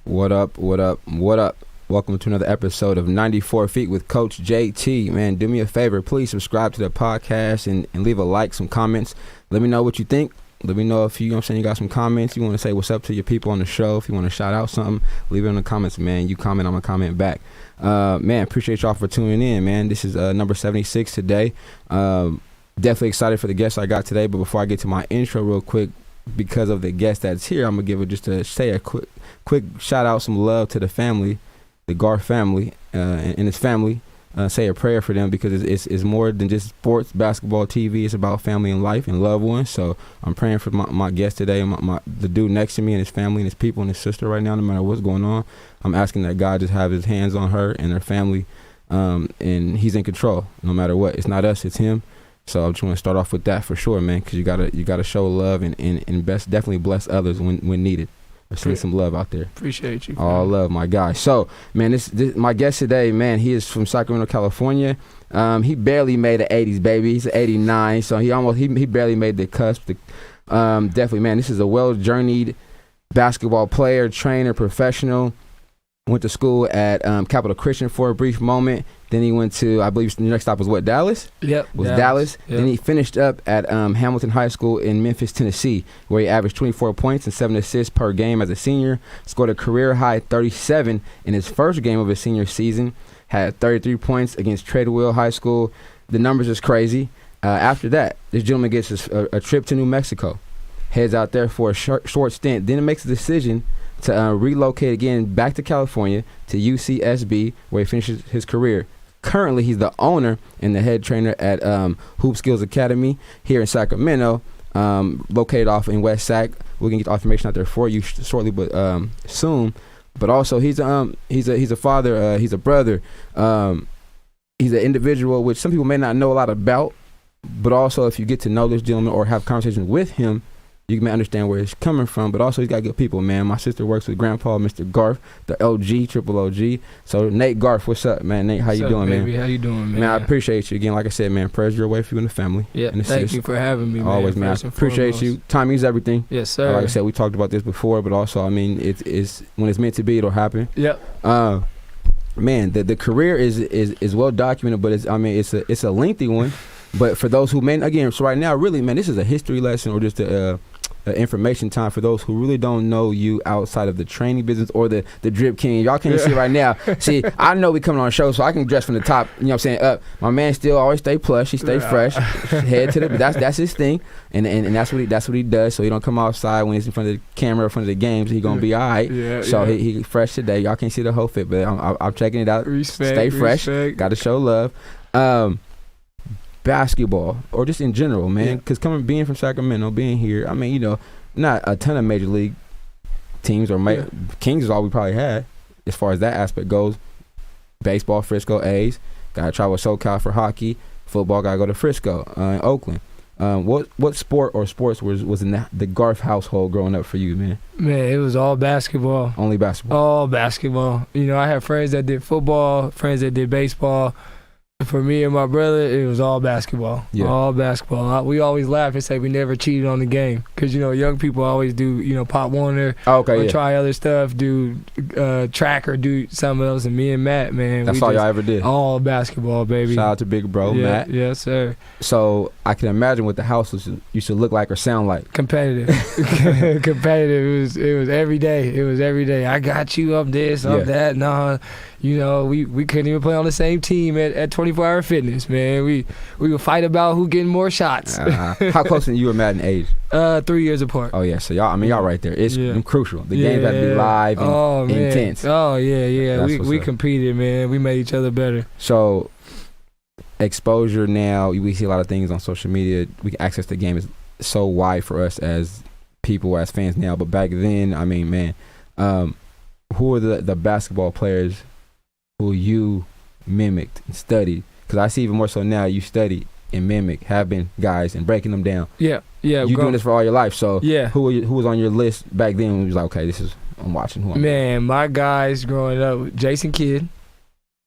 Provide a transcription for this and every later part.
What up, what up, what up? Welcome to another episode of 94 Feet with Coach JT. Man, do me a favor. Please subscribe to the podcast and leave a like, some comments. Let me know what you think. Let me know if you know what I'm saying, you got some comments. You want to say what's up to your people on the show. If you want to shout out something, leave it in the comments, man. You comment, I'm going to comment back. Man, appreciate y'all for tuning in, man. This is number 76 today. Definitely excited for the guests I got today. But before I get to my intro real quick, because of the guest that's here, I'm going to give it just to say a quick shout out, some love to the family, the Garth family and his family. Say a prayer for them because it's more than just sports, basketball, TV. It's about family and life and loved ones. So I'm praying for my guest today, the dude next to me and his family and his people and his sister right now, no matter what's going on. I'm asking that God just have his hands on her and her family, and he's in control no matter what. It's not us, it's him. So I just want to start off with that for sure, man, because you gotta show love and definitely bless others when needed. Send some love out there. Appreciate you. All love, my guy. So, man, this my guest today, man, he is from Sacramento, California. He barely made the 80s, baby. He's 89, so he barely made the cusp. Definitely, man, this is a well-journeyed basketball player, trainer, professional. Went to school at Capital Christian for a brief moment. Then he went to, I believe the next stop was what, Dallas? Yep. Dallas. Yep. Then he finished up at Hamilton High School in Memphis, Tennessee, where he averaged 24 points and 7 assists per game as a senior. Scored a career-high 37 in his first game of his senior season. Had 33 points against Treadwell High School. The numbers is crazy. After that, this gentleman gets a trip to New Mexico. Heads out there for a short stint. Then makes a decision to relocate again back to California to UCSB, where he finishes his career. Currently, he's the owner and the head trainer at Hoop Skills Academy here in Sacramento, located off in West Sac. We're gonna get the information out there for you shortly, but soon. But also, he's a father. He's a brother. He's an individual which some people may not know a lot about. But also, if you get to know this gentleman or have conversations with him, you may understand where he's coming from, but also he's got good people, man. My sister works with Grandpa, Mr. Garth, the OG, triple OG. So, Nate Garth, what's up, man? Nate, how you doing, baby? man? How you doing, man? Man, I appreciate you. Again, like I said, man, prayers your way for you and the family. Yeah, thank you for having me, man. Always, man. I appreciate you. Timing's everything. Yes, sir. Like I said, we talked about this before, but also, I mean, it's when it's meant to be, it'll happen. Yep. Man, the career is well documented, but it's a lengthy one. But for those who so right now, really, man, this is a history lesson or just information time for those who really don't know you outside of the training business or the drip king. Y'all can't see right now. See, I know we coming on a show, so I can dress from the top, you know what I'm saying, up. My man still always stay plush. He stay fresh. Head to the, that's his thing. And that's what he does. So he don't come outside when he's in front of the camera, in front of the games. He gonna be all right. He fresh today. Y'all can't see the whole fit, but I'm checking it out. Stay fresh. Got to show love. Basketball or just in general, man, because being from Sacramento, being here, I mean, you know, not a ton of major league teams or Kings is all we probably had as far as that aspect goes. Baseball, Frisco A's, gotta travel SoCal for hockey. Football, gotta go to Frisco, in Oakland. What sport or sports was in the Garth household growing up for you, man? Man, it was all basketball. Only basketball. All basketball. You know, I had friends that did football, friends that did baseball. For me and my brother, it was all basketball. Yeah. All basketball. We always laugh and say we never cheated on the game because, you know, young people always do, you know, Pop Warner or try other stuff, do track or do something else. And me and Matt, man. That's all y'all ever did. All basketball, baby. Shout out to big bro, Matt. Yes, sir. So I can imagine what the house used to look like or sound like. Competitive. Competitive. It was every day. It was every day. I got you up this, up that. Nah. You know, we couldn't even play on the same team at 24-Hour Fitness, man. We would fight about who getting more shots. How close are you and Matt in age? 3 years apart. Oh, yeah. So, y'all right there. It's crucial. The game got to be live and intense. Oh, yeah. We competed, man. We made each other better. So, exposure now, we see a lot of things on social media. We can access the game is so wide for us as people, as fans now. But back then, I mean, man, who are the basketball players who you mimicked and studied? Because I see even more so now you study and mimic, have been guys and breaking them down. Yeah. You doing this for all your life. So who was on your list back then when you was like, okay, I'm watching who I'm Man, my guys growing up, Jason Kidd.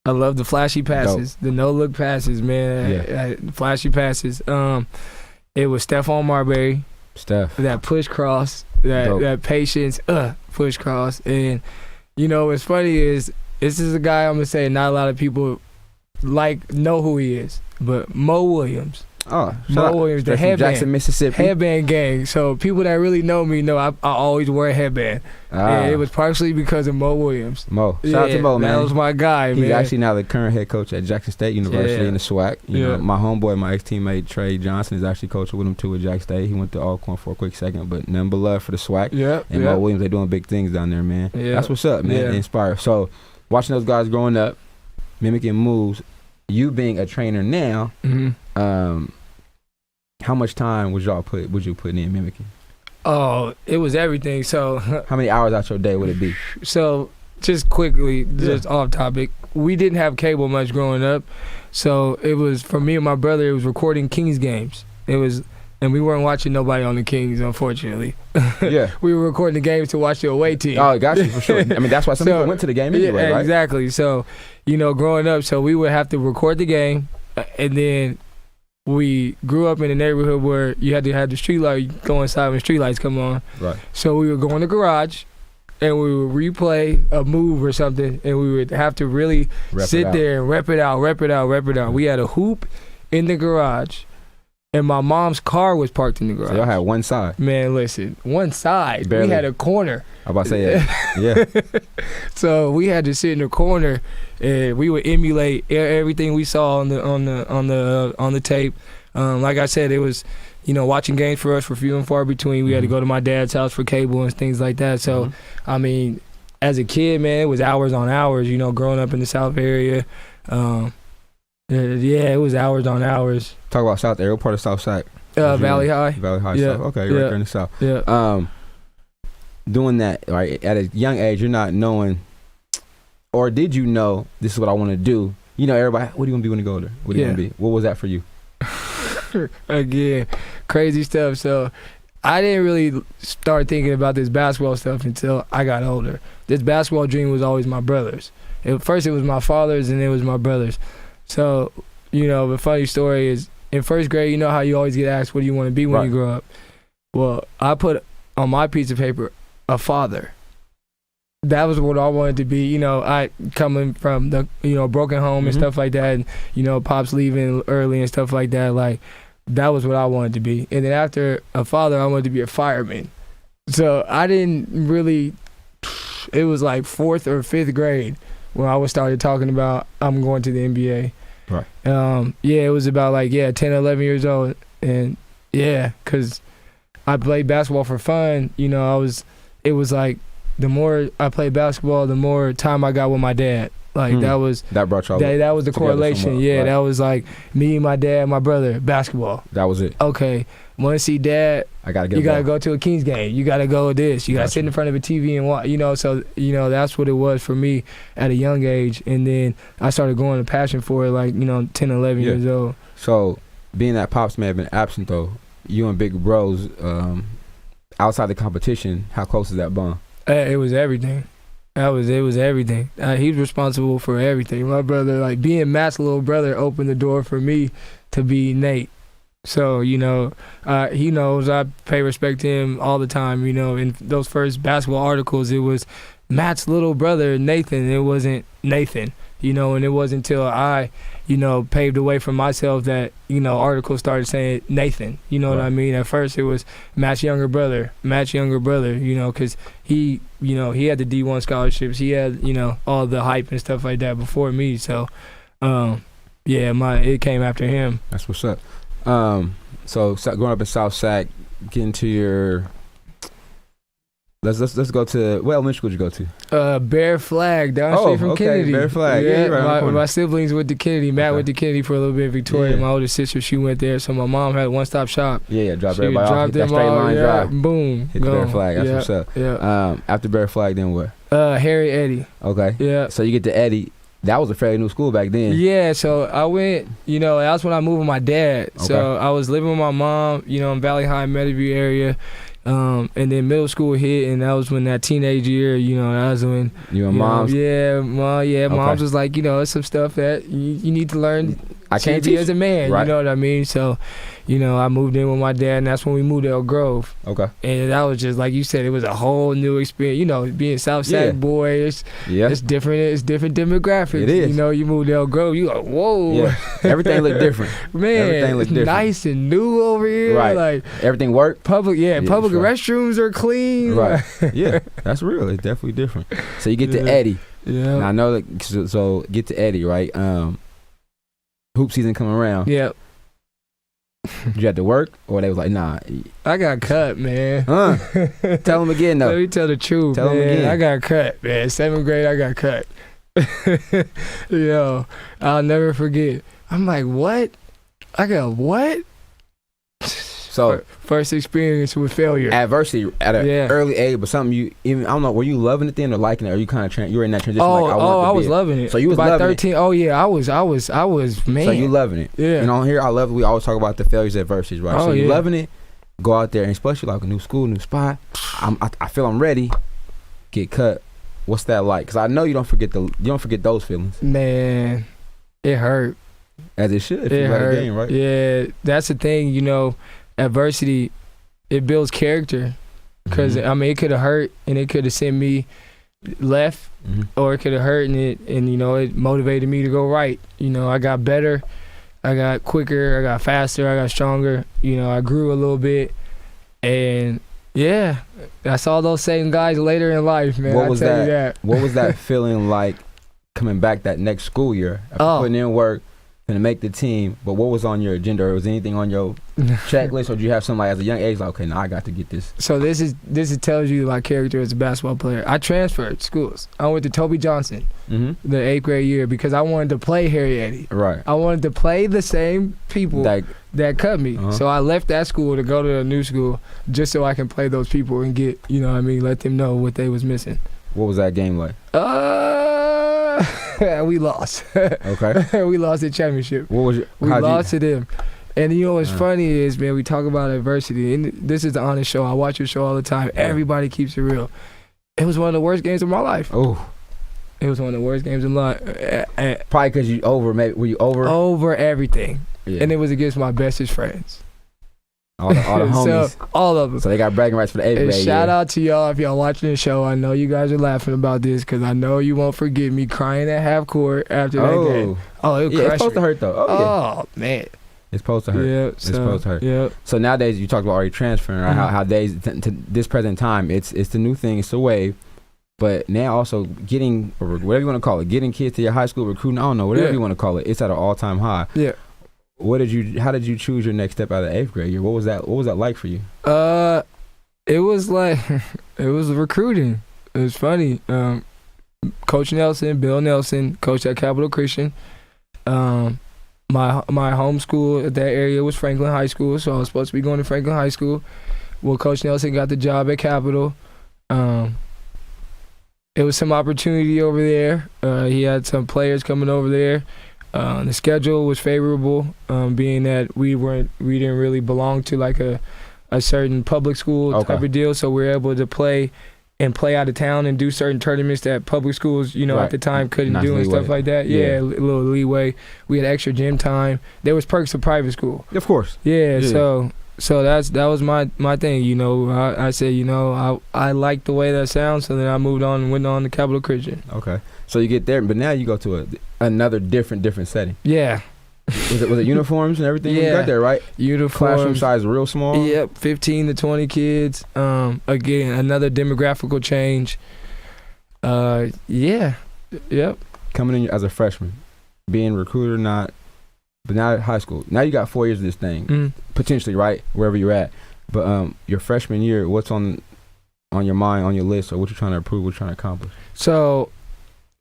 I love the flashy passes, the no-look passes, man. Flashy passes. It was Stephon Marbury. That push cross, that patience, push cross. And You know, what's funny is this is a guy I'm gonna say not a lot of people know who he is, but Mo Williams. Oh, Mo Williams, the headband, Jackson, Mississippi. Headband gang. So people that really know me know I always wear a headband. And it was partially because of Mo Williams. Mo, shout out to Mo, man. That was my guy, man. He's actually now the current head coach at Jackson State University in the SWAC. You know, my homeboy, my ex-teammate Trey Johnson is actually coaching with him too at Jack State. He went to Alcorn for a quick second, but none but love for the SWAC. And Mo Williams, they doing big things down there, man. That's what's up, man. Inspire. So watching those guys growing up, mimicking moves, you being a trainer now, how much time would you put in mimicking? Oh, it was everything. So how many hours out your day would it be? So just quickly, just off topic, we didn't have cable much growing up. So it was, for me and my brother, it was recording Kings games. And we weren't watching nobody on the Kings, unfortunately. We were recording the games to watch the away team. Oh, got you, for sure. I mean, that's why some people went to the game anyway, right? Exactly. So, you know, growing up, so we would have to record the game, and then we grew up in a neighborhood where you had to have the street light, go inside when street lights come on. Right. So we would go in the garage, and we would replay a move or something, and we would have to really sit there and rep it out. We had a hoop in the garage, and my mom's car was parked in the garage. So y'all had one side. Man, listen, one side. Barely. We had a corner. I was about to say yeah. So we had to sit in the corner, and we would emulate everything we saw on the tape. Like I said, it was, you know, watching games for us were few and far between. We had to go to my dad's house for cable and things like that. So, I mean, as a kid, man, it was hours on hours. You know, growing up in the South area. It was hours on hours. Talk about South area. What part of South Side? Valley High. Valley High. South. Okay, right there in the South. Yeah. Doing that, right, at a young age, you're not knowing, or did you know this is what I want to do? You know, everybody, what do you want to be when you go older? What do you want to be? What was that for you? Again, crazy stuff. So I didn't really start thinking about this basketball stuff until I got older. This basketball dream was always my brother's. First it was my father's, and it was my brother's. So, you know, the funny story is, in first grade, you know how you always get asked, what do you want to be when you grow up? Well, I put on my piece of paper, a father. That was what I wanted to be. You know, I coming from the, you know, broken home and stuff like that, and, you know, pops leaving early and stuff like that. Like, that was what I wanted to be. And then after a father, I wanted to be a fireman. So I didn't really, it was like 4th or 5th grade when I started talking about I'm going to the NBA. Right. It was about like 10, 11 years old, and because I played basketball for fun. You know, it was like the more I played basketball, the more time I got with my dad. Like that brought y'all. That was the correlation. Yeah, that was like me, my dad, my brother, basketball. That was it. Okay, want to see dad? I gotta get. You gotta go to a Kings game. You gotta go with this. You gotta sit in front of a TV and watch. You know, so you know that's what it was for me at a young age. And then I started growing a passion for it, like 10, 11 years old. So being that pops may have been absent though, you and big bros, outside the competition, how close is that bond? It was everything. It was everything. He was responsible for everything. My brother, like being Matt's little brother, opened the door for me to be Nate. So, you know, he knows I pay respect to him all the time. You know, in those first basketball articles, it was Matt's little brother, Nathan. It wasn't Nathan, you know, and it wasn't until I, you know, paved the way for myself that, you know, articles started saying Nathan. You know what I mean? At first it was Matt's younger brother, you know, because he, you know, he had the D1 scholarships. He had, you know, all the hype and stuff like that before me. So, it came after him. That's what's up. So growing up in South Sac, getting to your, let's go to, what elementary school did you go to? Bear Flag, down the street from Kennedy. Bear Flag. My siblings went to Kennedy. Matt went to Kennedy for a little bit. Victoria, my older sister, she went there. So my mom had a one-stop shop. Dropped everybody off. That straight line drive. Boom. Hit the Bear Flag. That's what's up. After Bear Flag, then what? Harry Eddy. Okay. Yeah. So you get to Eddy. That was a fairly new school back then. Yeah, so I went, you know, that was when I moved with my dad. Okay. So I was living with my mom, you know, in Valley High, Meadowview area. And then middle school hit, and that was when that teenage year, you know, that was when. You and Mom's? Mom's was like, you know, it's some stuff that you need to learn I can't see teach as a man. right. You know what I mean? So, you know, I moved in with my dad, and that's when we moved to Elk Grove. Okay. And that was just like you said, it was a whole new experience. You know, being Southside boy, it's different. It's different demographics. It is. You know, you moved to Elk Grove, you go, whoa. Yeah. Everything looked different. Man, everything looked different. Nice and new over here. Right. Like everything worked. Public restrooms are clean. Right. Yeah, that's real. It's definitely different. So you get to Eddie. Yeah. Now I know that. So get to Eddie, right? Hoop season coming around. Yep. You had to work, or they was like, nah. I got cut, man. Tell them again, though. Let me tell the truth, Tell man. them again. I got cut, man. 7th grade, I got cut. Yo, I'll never forget. I'm like, what? I got what? So first experience with failure, adversity at an early age, but something you even I don't know. Were you loving it then or liking it? Or you kind of you were in that transition? I was loving it. So you was by loving 13. It. Oh yeah, I was man. So you loving it? Yeah. You know, here I love. We always talk about the failures, adversities, right? So you loving it. Go out there, and especially like a new school, new spot. I feel I'm ready. Get cut. What's that like? Because I know you don't forget those feelings. Man, it hurt. As it should. It hurt. Game, right? Yeah, that's the thing. You know, adversity, it builds character. Because I mean, it could have hurt and it could have sent me left, or it could have hurt and you know it motivated me to go right. You know, I got better, I got quicker, I got faster, I got stronger. You know, I grew a little bit, and yeah, I saw those same guys later in life, man. What was I tell you that? What was that feeling like coming back that next school year after putting in work? To make the team, but what was on your agenda, or was anything on your checklist, or did you have something like as a young age like, okay, now I got to get this? So this tells you my character as a basketball player. I transferred schools. I went to Toby Johnson the 8th grade year because I wanted to play Harry Eddie. Right. I wanted to play the same people that cut me. So I left that school to go to a new school just so I can play those people and get, you know what I mean, let them know what they was missing. What was that game like? We lost. Okay. We lost the championship. What was we lost to them. And you know what's funny is, man, we talk about adversity, and this is the honest show. I watch your show all the time. Everybody keeps it real. It was one of the worst games of my life. Oh. It was one of the worst games of my life. Probably because you over, maybe, were you over? Over everything. Yeah. And it was against my bestest friends. All the homies. So, all of them. So they got bragging rights for the 8th grade. Shout out to y'all if y'all watching the show. I know you guys are laughing about this because I know you won't forget me crying at half court after that game. Oh, it it's supposed to hurt though. Oh man. It's supposed to hurt. Yeah, it's supposed to hurt. Yeah. So nowadays, you talked about already transferring, right? How days to this present time, it's the new thing, it's the wave. But now also getting, or whatever you want to call it, getting kids to your high school, recruiting, I don't know, whatever you want to call it, it's at an all-time high. Yeah. How did you choose your next step out of the 8th grade year? What was that like for you? It was like, it was recruiting. It was funny. Coach Nelson, Bill Nelson, coached at Capital Christian. My home school at that area was Franklin High School, so I was supposed to be going to Franklin High School. Well, Coach Nelson got the job at Capital. It was some opportunity over there. He had some players coming over there. The schedule was favorable, being that we didn't really belong to like a certain public school type of deal, so we were able to play out of town and do certain tournaments that public schools, you know, at the time couldn't do and stuff like that. Yeah, a little leeway. We had extra gym time. There was perks of private school. Of course. Yeah. So that was my thing, you know. I said, you know, I liked the way that sounds, so then I moved on and went on to Capital Christian. Okay. So you get there, but now you go to another different setting. Yeah. Was it uniforms and everything? Yeah. You got there, right? Uniforms. Classroom size real small? Yep, 15 to 20 kids. Again, another demographical change. Yeah. Yep. Coming in as a freshman, being recruiter, but now at high school. Now you got 4 years of this thing, potentially, right? Wherever you're at. But your freshman year, what's on your mind, on your list, or what you're trying to improve, what you're trying to accomplish? So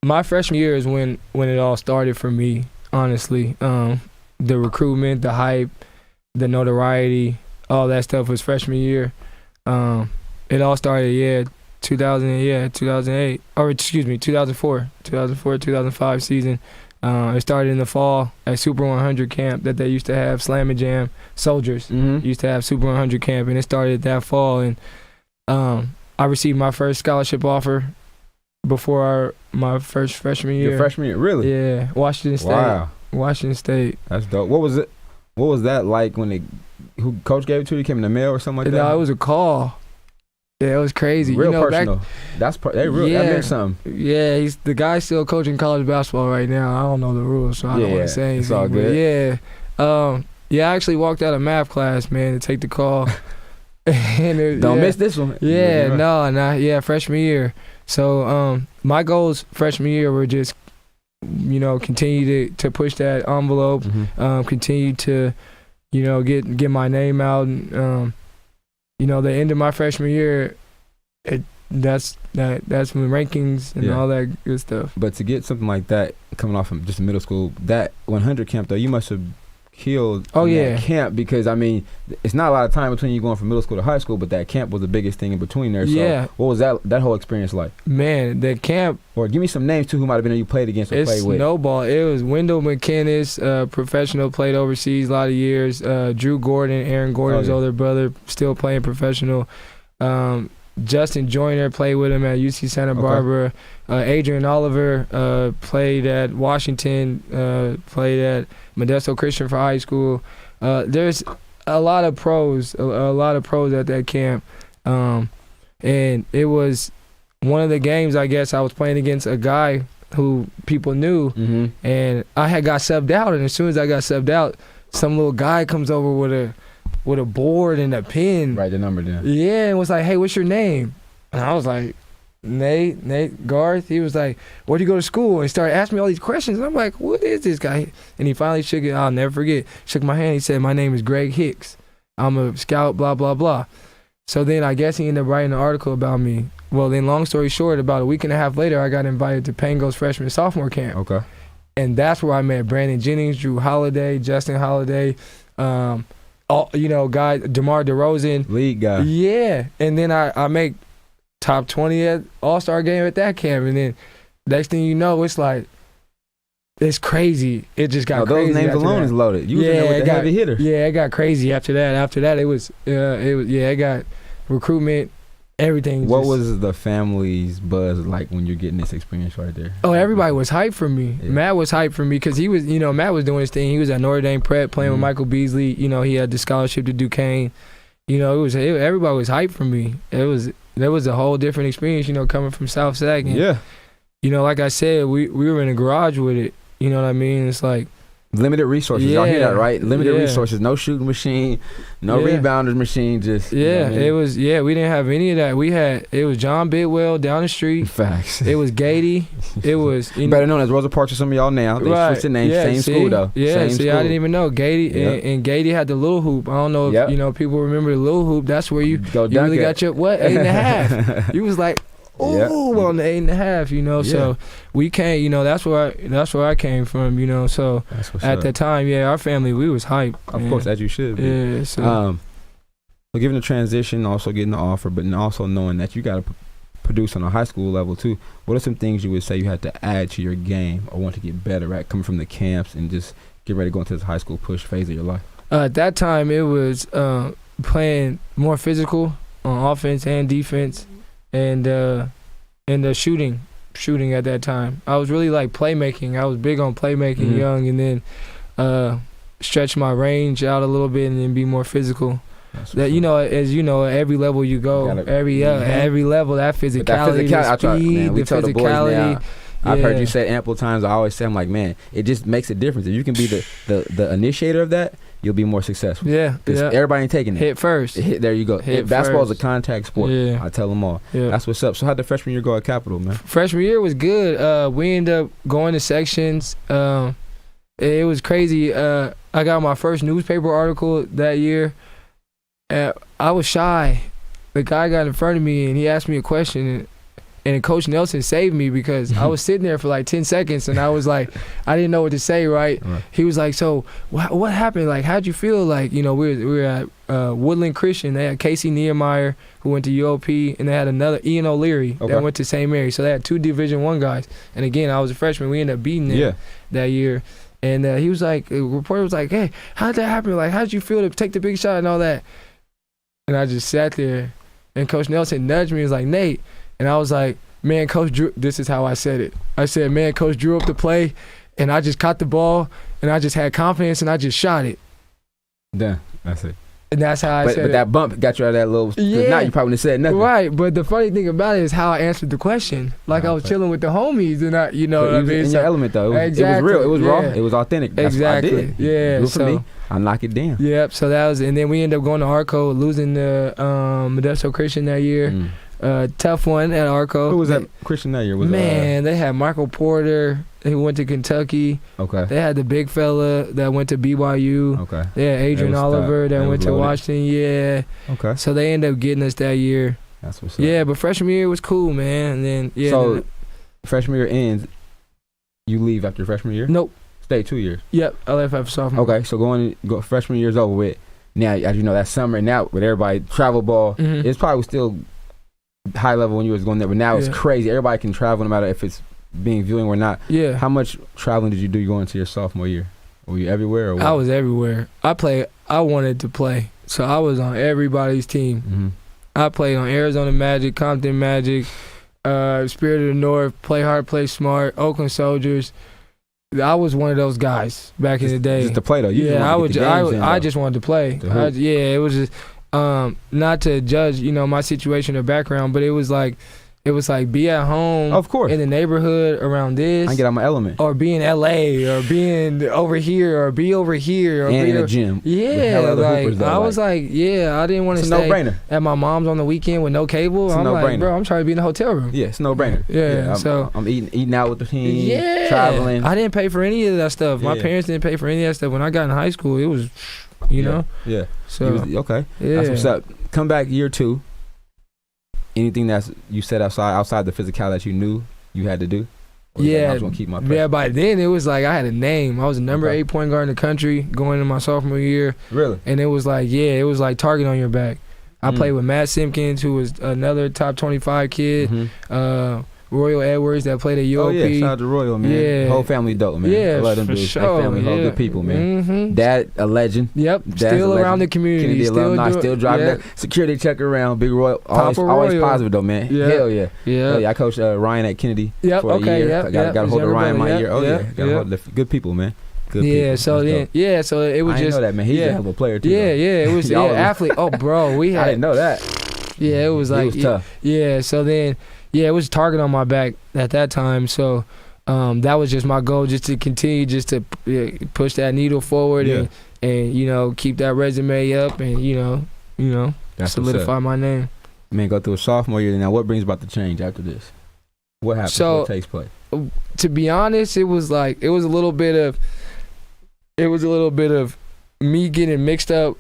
my freshman year is when it all started for me, honestly. The recruitment, the hype, the notoriety, all that stuff was freshman year. It all started, 2008, or excuse me, 2004, 2005 season. It started in the fall at Super 100 camp that they used to have, Slam and Jam soldiers used to have Super 100 camp, and it started that fall. And I received my first scholarship offer before my first freshman year. Your freshman year, really? Yeah, Washington State. Wow. Washington State. That's dope. What was it? What was that like when who coach gave it to you? Came in the mail or something like that? No, it was a call. Yeah, it was crazy. Real personal. They real. Yeah, that meant something. Yeah, he's the guy's still coaching college basketball right now. I don't know the rules, so I don't want to say anything. It's all good. Yeah, I actually walked out of math class, man, to take the call. Don't miss this one. Yeah, freshman year. So my goals freshman year were just, continue to push that envelope, continue to, get my name out, and the end of my freshman year, that's when rankings and all that good stuff. But to get something like that coming off from just middle school, that 100 camp though, you must have killed that camp, because I mean it's not a lot of time between you going from middle school to high school, but that camp was the biggest thing in between there. So what was that whole experience like? Man, the camp, or give me some names too who might have been there you played against or played with. Snowball. It was Wendell McKinnis, professional, played overseas a lot of years. Drew Gordon, Aaron Gordon's older brother, still playing professional. Justin Joyner played with him at UC Santa Barbara. Adrian Oliver played at Washington, played at Modesto Christian for high school. There's a lot of pros, at that camp. And it was one of the games, I guess, I was playing against a guy who people knew, and I had got subbed out, and as soon as I got subbed out, some little guy comes over with a board and a pen. Write the number down. Yeah, and was like, hey, what's your name? And I was like, Nate, Garth. He was like, where'd you go to school? And he started asking me all these questions. And I'm like, what is this guy? And he finally shook it. I'll never forget. Shook my hand. He said, my name is Greg Hicks. I'm a scout, blah, blah, blah. So then I guess he ended up writing an article about me. Well, then long story short, about a week and a half later, I got invited to Pango's freshman sophomore camp. Okay. And that's where I met Brandon Jennings, Drew Holiday, Justin Holiday, guy DeMar DeRozan, league guy. Yeah, and then I make top 20 at All-Star game at that camp, and then next thing you know, it's like it's crazy. It just got crazy. Those names alone is loaded. You was in there with the heavy hitter. Yeah, it got crazy after that. After that, it got recruitment. Everything. What was the family's buzz like when you're getting this experience right there? Oh, everybody was hyped for me. Yeah. Matt was hyped for me because he was, Matt was doing his thing. He was at Notre Dame Prep playing with Michael Beasley. He had the scholarship to Duquesne. Everybody was hyped for me. There was a whole different experience, coming from South Sac. And, like I said, we were in a garage with it. You know what I mean? It's like limited resources. Y'all hear that, right? Limited resources. No shooting machine, no rebounders machine. Just it was. Yeah, we didn't have any of that. It was John Bidwell down the street. Facts. It was Gady. It was better known as Rosa Parks to some of y'all now. They switched the name. Same school though. Yeah. Same school. I didn't even know Gady and Gady had the little hoop. I don't know if people remember the little hoop. That's where you really got your 8.5. You was like, on the 8.5, so we came, that's where I came from, so at the time, our family, we was hyped. Of course, as you should be. Yeah, so. Given the transition, also getting the offer, but also knowing that you got to produce on a high school level too, what are some things you would say you had to add to your game or want to get better at coming from the camps and just get ready to go into this high school push phase of your life? At that time, it was playing more physical on offense and defense. And the shooting at that time. I was really like playmaking. I was big on playmaking young, and then stretch my range out a little bit and then be more physical. That as at every level you go, every level that philosophy, the speed, we the tell physicality. The boys now, I've heard you say ample times. I always say, I'm like, man, it just makes a difference. If you can be the initiator of that, you'll be more successful. Yeah. Everybody ain't taking it. Hit first. There you go. Basketball is a contact sport. Yeah. I tell them all. Yeah. That's what's up. So how'd the freshman year go at Capital, man? Freshman year was good. We ended up going to sections. It was crazy. I got my first newspaper article that year. I was shy. The guy got in front of me and he asked me a question, and Coach Nelson saved me because I was sitting there for like 10 seconds and I was like, I didn't know what to say, right? He was like, so what happened? Like, how'd you feel? Like, we were at Woodland Christian. They had Casey Nehemiah, who went to UOP, and they had another Ian O'Leary that went to St. Mary. So they had 2 Division I guys. And again, I was a freshman. We ended up beating them that year. And he was like, the reporter was like, hey, how'd that happen? Like, how'd you feel to take the big shot and all that? And I just sat there, and Coach Nelson nudged me and was like, Nate. And I was like, man, Coach Drew, this is how I said it. I said, man, Coach drew up the play, and I just caught the ball, and I just had confidence, and I just shot it. Damn, that's it. And that's how I said But that bump got you out of that little. Yeah. Now you probably wouldn't have said nothing. Right, but the funny thing about it is how I answered the question. Like I was chilling with the homies, and I, you know what I mean? In your element though. It was real. It was raw. It was authentic. That's exactly. what I did. Yeah. Good for me. I knock it down. Yep. So that was, and then we ended up going to Arco, losing to Modesto Christian that year. Tough one at Arco. Who was that Christian that year? They had Michael Porter, who went to Kentucky. Okay. They had the big fella that went to BYU. Okay. They had Adrian Oliver that went to Washington. Yeah. Okay. So they ended up getting us that year. That's what's up. Yeah, but freshman year was cool, man. And then So freshman year ends. You leave after freshman year? Nope. Stay 2 years. Yep. I left after sophomore. Okay. So freshman year's over with. Now, as you know, that summer now with everybody travel ball, it's probably still high level when you was going there, but now it's crazy. Everybody can travel no matter if it's being viewing or not. Yeah. How much traveling did you do going into your sophomore year? Were you everywhere? Or what? I was everywhere. I wanted to play, so I was on everybody's team. I played on Arizona Magic, Compton Magic, Spirit of the North, Play Hard, Play Smart, Oakland Soldiers. I was one of those guys back in the day. Just to play though. I just wanted to play. It was just not to judge, my situation or background, but it was like be at home, of course, in the neighborhood around this. I get out my element, or be in LA, or being over here, or be over here, or and be in the gym. Yeah, like I was like, I didn't want to stay no-brainer. At my mom's on the weekend with no cable. I'm like, bro, I'm trying to be in the hotel room. Yeah, it's no-brainer. Yeah, so I'm eating out with the team. Yeah, traveling. I didn't pay for any of that stuff. My parents didn't pay for any of that stuff. When I got in high school, it was, know. Yeah. So okay. Yeah. That's what's up. Come back year 2. Anything that's you said outside the physicality that you knew you had to do? Yeah, I was gonna keep my pressure? Yeah. By then it was like I had a name. I was the number 8 point guard in the country going into my sophomore year. Really? And it was like target on your back. I played with Matt Simpkins, who was another top 25 kid. Royal Edwards that played at UOP. Oh yeah, shout out to Royal, man. Yeah. Whole family dope, man. Yeah, I love them for dudes. sure. Family, whole good people, man. Dad, a legend. Yep, Dad's still around the community. Kennedy alumni, still driving that security check around. Big Royal, always positive though, man. Yeah. Hell yeah. Yeah. I coached Ryan at Kennedy for a year. Got a hold of Ryan my year. Oh yeah. Got a hold of good people, man. Good people. So then, so it was I didn't know that, man. He's a hell of a player too. It was athlete. Oh, bro, we had. I didn't know that. Yeah, it was like it was tough. Yeah, so then. Yeah, it was a target on my back at that time, so that was just my goal, just to continue, just to push that needle forward and keep that resume up and That's solidify my name. Man, go through a sophomore year. Now, what brings about the change after this? What happens? What takes place? To be honest, it was a little bit of me getting mixed up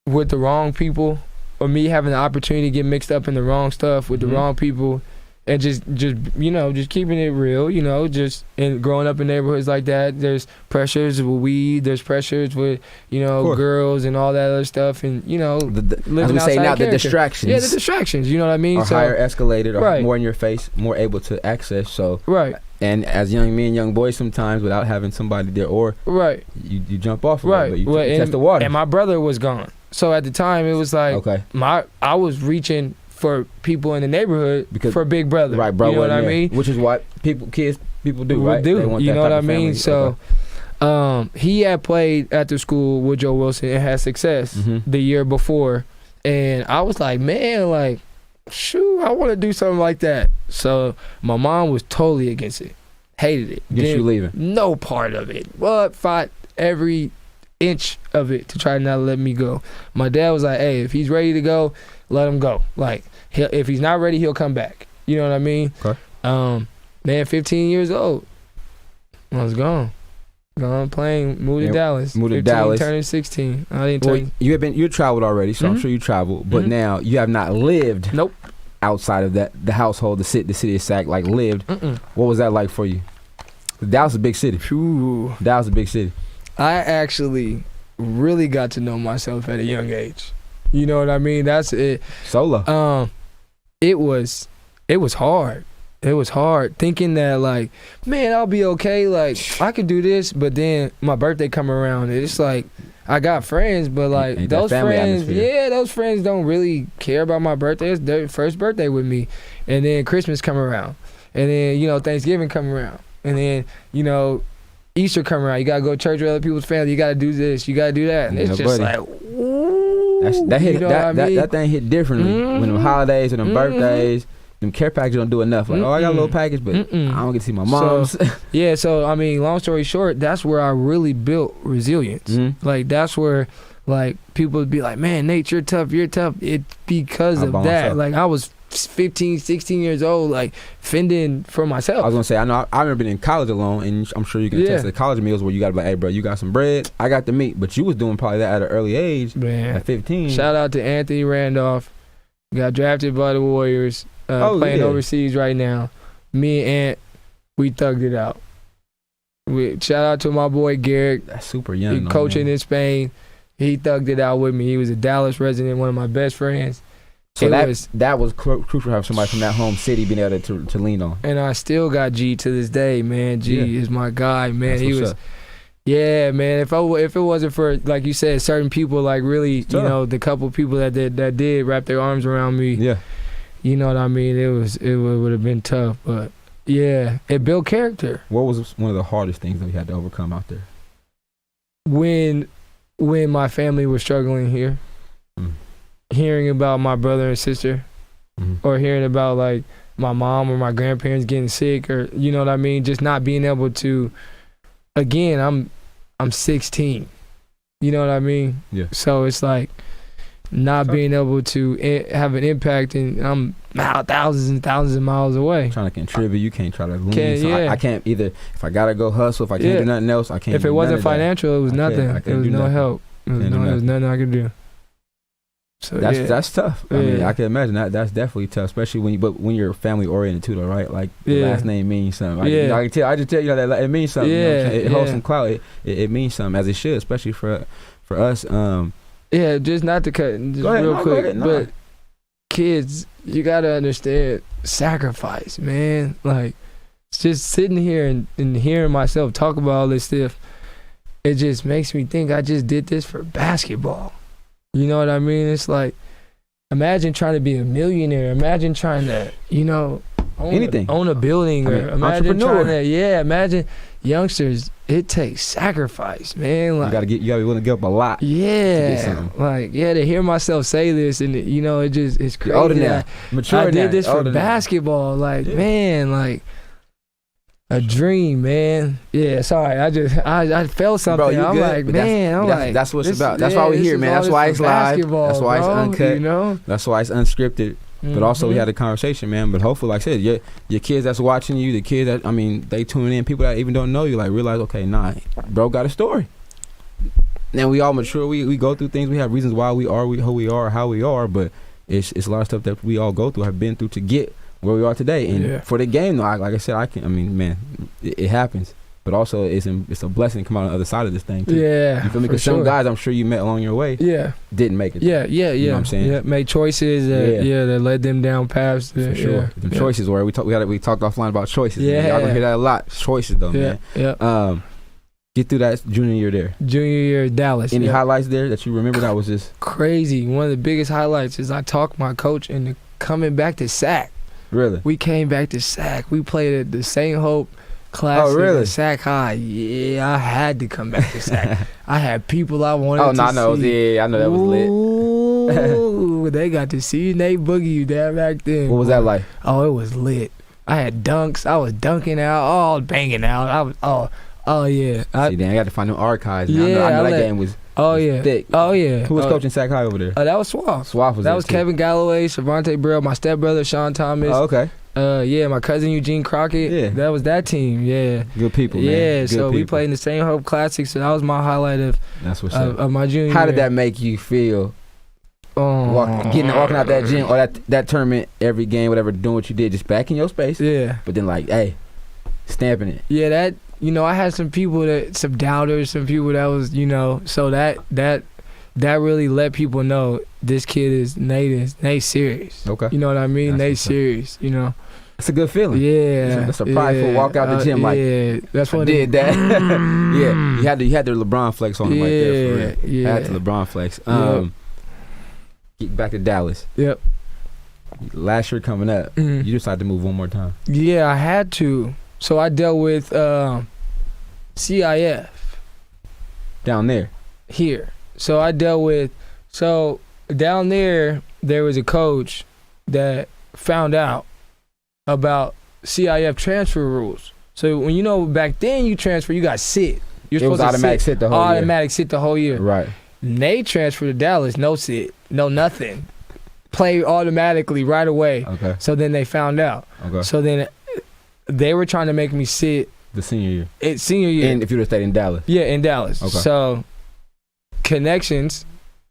with the wrong people. Or me having the opportunity to get mixed up in the wrong stuff with the wrong people, and just keeping it real, and growing up in neighborhoods like that. There's pressures with weed, there's pressures with girls and all that other stuff, and living as we say now, character. the distractions. Yeah, the distractions. You know what I mean? Are higher escalated, or more in your face, more able to access. So And as young men, young boys, sometimes without having somebody there, or you jump off a little bit, you test the water. And my brother was gone. So at the time, it was like I was reaching for people in the neighborhood for Big Brother. Right, bro. You know what I mean? Which is what people do, right? They want you that know what I family. mean? So he had played at the school with Joe Wilson and had success the year before. And I was like, man, like, shoot, I want to do something like that. So my mom was totally against it. Hated it. Against you leaving? No part of it. But fought every inch of it to try not to let me go. My dad was like, hey, if he's ready to go, let him go. Like, if he's not ready, he'll come back. You know what I mean? Okay. Man, 15 years old, I was gone. Gone playing, moved to Dallas. Moved to Dallas. Turning 16. I didn't turn. You traveled already, so I'm sure you traveled, but now you have not lived outside of the household, the city of Sac, like lived. What was that like for you? Dallas is a big city. Ooh. Dallas is a big city. I actually really got to know myself at a young age. You know what I mean? That's it. Solo. It was hard. It was hard thinking that, like, man, I'll be okay. Like, I could do this, but then my birthday come around. And it's like, I got friends, but like those friends, those friends don't really care about my birthday. It's their first birthday with me. And then Christmas come around. And then, Thanksgiving come around. And then, you know, Easter come around, you gotta go to church with other people's family, you gotta do this, you gotta do that. And it's just like, ooh, that thing hit differently. Mm-hmm. When them holidays and them birthdays, them care packages don't do enough. Like, I got a little package, but I don't get to see my mom's. So I mean, long story short, that's where I really built resilience. Like, that's where, like, people would be like, man, Nate, you're tough. It's because of that. Like, I was 15, 16 years old, like, fending for myself. I was gonna say, I remember being in college alone, and I'm sure you can attest to the college meals where you gotta be like, hey, bro, you got some bread, I got the meat, but you was doing probably that at an early age, man. At 15. Shout out to Anthony Randolph, got drafted by the Warriors, playing overseas right now. Me and Ant, we thugged it out. Shout out to my boy Garrett. That's super young. Coaching in Spain, he thugged it out with me. He was a Dallas resident, one of my best friends. So that was crucial to have somebody from that home city being able to lean on. And I still got G to this day, man. G is my guy, man. That's he was, man. If it wasn't for, like you said, certain people, like, really, you know, the couple people that did wrap their arms around me. Yeah. You know what I mean? It would have been tough, but yeah, it built character. What was one of the hardest things that we had to overcome out there? When my family was struggling here. Hearing about my brother and sister, or hearing about, like, my mom or my grandparents getting sick, or, you know what I mean, just not being able to. Again, I'm 16. You know what I mean? Yeah. So it's like not being able to have an impact, and I'm thousands and thousands of miles away. Trying to contribute, you can't try to lean. I can't either. If I gotta go hustle, if I can't do nothing else, I can't. If it wasn't financial, it was nothing. It was no help. It was nothing I could do. So that's tough. I mean, I can imagine that's definitely tough, especially when you're family oriented too, though, right? Like, the last name means something. I can tell. I just tell you that it means something. Yeah, you know what I'm saying? It holds some clout. It means something, as it should, especially for us. Just not to cut, just real quick, but kids, you gotta understand sacrifice, man. Like, just sitting here and hearing myself talk about all this stuff, it just makes me think I just did this for basketball. You know what I mean? It's like, imagine trying to be a millionaire. Imagine trying to, you know, own a building. Or imagine trying to, imagine youngsters. It takes sacrifice, man. Like, you gotta be willing to give up a lot. Yeah, to hear myself say this, and, you know, it's crazy. You're older now. Mature I did this for basketball. Like, man, like, a dream, man. Yeah, sorry. I felt something. Bro, I'm good, like, man, that's what it's about. That's why we're here, man. That's why it's live. That's why it's uncut. You know? That's why it's unscripted. But also we had a conversation, man. But hopefully, like I said, your kids that's watching you, the kids that, I mean, they tune in, people that even don't know you, like, realize, okay, bro got a story. Now we all mature. We go through things. We have reasons why we are who we are, how we are. But it's a lot of stuff that we all go through, have been through to get where we are today. And for the game, though, like I said, it happens. But also, it's a blessing to come out on the other side of this thing, too. Yeah, you feel me? Because some guys I'm sure you met along your way didn't make it. Yeah. You know what I'm saying? Yeah, made choices that led them down paths. For sure. Them choices were, we talked offline about choices. Yeah. Y'all gonna hear that a lot. Choices, though, man. Yeah. Get through that junior year there. Junior year, Dallas. Any highlights there that you remember that was just crazy? One of the biggest highlights is I talked my coach into coming back to SAC. Really? We came back to SAC. We played at the St. Hope Classic. Oh, really? At SAC High. Yeah, I had to come back to SAC. I had people I wanted to see. Yeah, I know that was lit. Ooh, they got to see Nate Boogie there back then. What was that like? Oh, it was lit. I had dunks. I was dunking out, all banging out. Oh yeah. I got to find them archives. Yeah, I know that game was. Thick. Oh yeah. Who was coaching Sac High over there? That was Swaff. Swaff was. That was Kevin Galloway, Savante Burrell, my stepbrother Sean Thomas. Oh, okay. My cousin Eugene Crockett. Yeah. That was that team. Yeah. Good people, man. Yeah. So we played in the St. Hope Classic. So that was my highlight of my junior year. How did that make you feel? Walking out that gym or that tournament every game, whatever, doing what you did, just back in your space. Yeah. But then stamping it. Yeah. That. I had some doubters, some people that was, so that really let people know this kid is Nate's serious. Okay. You know what I mean? Nate's serious, It's a good feeling. Yeah. That's a prideful walk out the gym that's what I did that. Yeah. You had the LeBron flex on him right there for real. Yeah. Had the LeBron flex. Get back to Dallas. Yep. Last year coming up, you decided to move one more time. Yeah, I had to. So I dealt with CIF down there. Here. So I dealt with down there was a coach that found out about CIF transfer rules. So when back then you transfer, you got sit. You're supposed to automatic sit the whole year. Automatic sit the whole year. Right. They transferred to Dallas, no sit, no nothing. Play automatically right away. Okay. So then they found out. Okay. So then they were trying to make me sit the senior year. Senior year. And if you would have stayed in Dallas. Yeah, in Dallas. Okay. So connections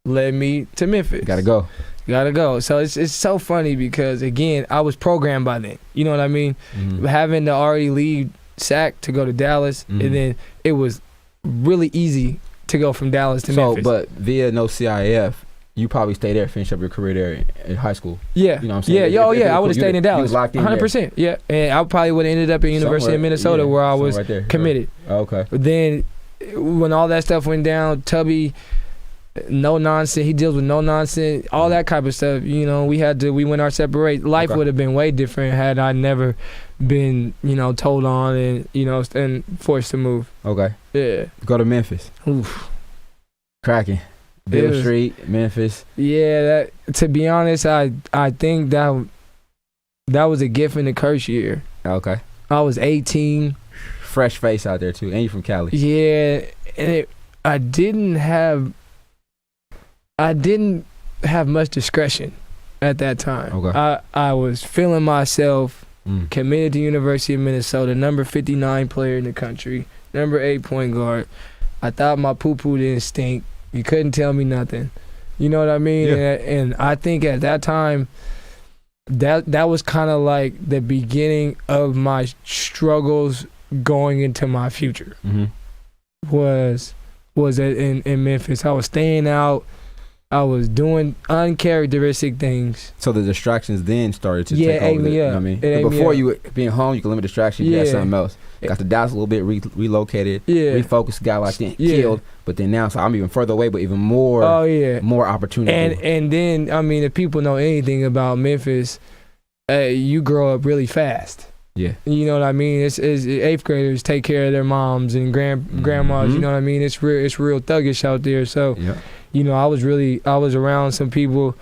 led me to Memphis. Gotta go. So it's so funny because again, I was programmed by then. You know what I mean? Mm-hmm. Having to already leave SAC to go to Dallas, mm-hmm. and then it was really easy to go from Dallas to Memphis. But via no CIF, you probably stayed there, finish up your career there in high school. Yeah. You know what I'm saying? Yeah. I would have stayed in Dallas. 100%. Yeah. And I probably would have ended up at University of Minnesota where I was right committed. Oh, okay. But then when all that stuff went down, Tubby, no nonsense. He deals with no nonsense, all that type of stuff. We went our separate ways. Life would have been way different had I never been, told on and forced to move. Okay. Yeah. Go to Memphis. Oof. Cracking. Bill Street, Memphis. Yeah, to be honest, I think that was a gift and a curse year. Okay. I was 18. Fresh face out there too, and you from Cali. Yeah, and I didn't have much discretion at that time. Okay. I was feeling myself, committed to University of Minnesota, number 59 player in the country, number 8 point guard. I thought my poo-poo didn't stink. You couldn't tell me nothing. You know what I mean? Yeah. And I think at that time, that was kind of like the beginning of my struggles going into my future. Mm-hmm. Was in Memphis. I was staying out. I was doing uncharacteristic things. So the distractions then started to take over. Ate me up. You know what I mean? But before you being home, you could limit distractions. You had something else. Got to Dallas a little bit, relocated, refocused, got like killed. But then now, so I'm even further away, but even more. Oh yeah, more opportunity. And then if people know anything about Memphis, you grow up really fast. Yeah. You know what I mean? It's 8th graders take care of their moms and grandmas. Mm-hmm. You know what I mean? It's real thuggish out there. So. Yeah. I was around some people,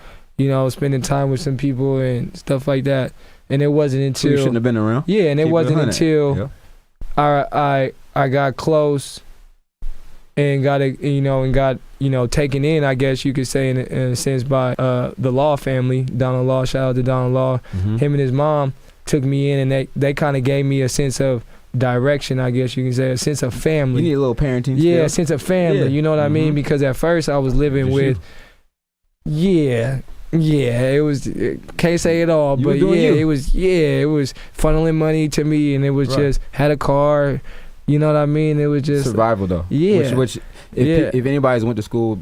spending time with some people and stuff like that. And it wasn't until you shouldn't have been around. Yeah, and it wasn't until I got close and got taken in, I guess you could say in a sense, by the Law family, Donald Law. Shout out to Donald Law. Mm-hmm. Him and his mom took me in, and they kind of gave me a sense of direction, I guess you can say, a sense of family. You need a little parenting. Yeah, a sense of family. Yeah. You know what I mean? Because at first I was living with, it was, can't say it all, but it was funneling money to me, and it was just had a car. You know what I mean? It was just survival though. Yeah. Which if anybody's went to school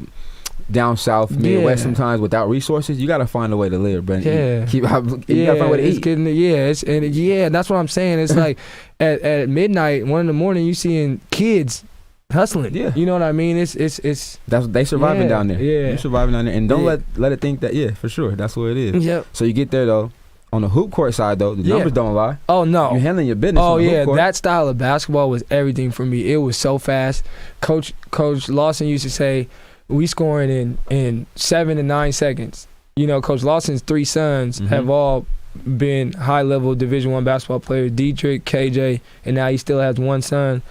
down south, Midwest, sometimes without resources, you gotta find a way to live, but you gotta find a way to eat. That's what I'm saying. It's like at midnight, 1 a.m, you seeing kids hustling. Yeah, you know what I mean. It's they surviving down there. Yeah, you're surviving down there, and don't let it think that. For sure, that's what it is. Yep. So you get there though. On the hoop court side though, the numbers don't lie. Oh no, you're handling your business. Oh on the hoop court. That style of basketball was everything for me. It was so fast. Coach Lawson used to say, we scoring in 7 to 9 seconds. Coach Lawson's 3 sons have all been high-level Division I basketball players, Dietrich, KJ, and now he still has 1 son,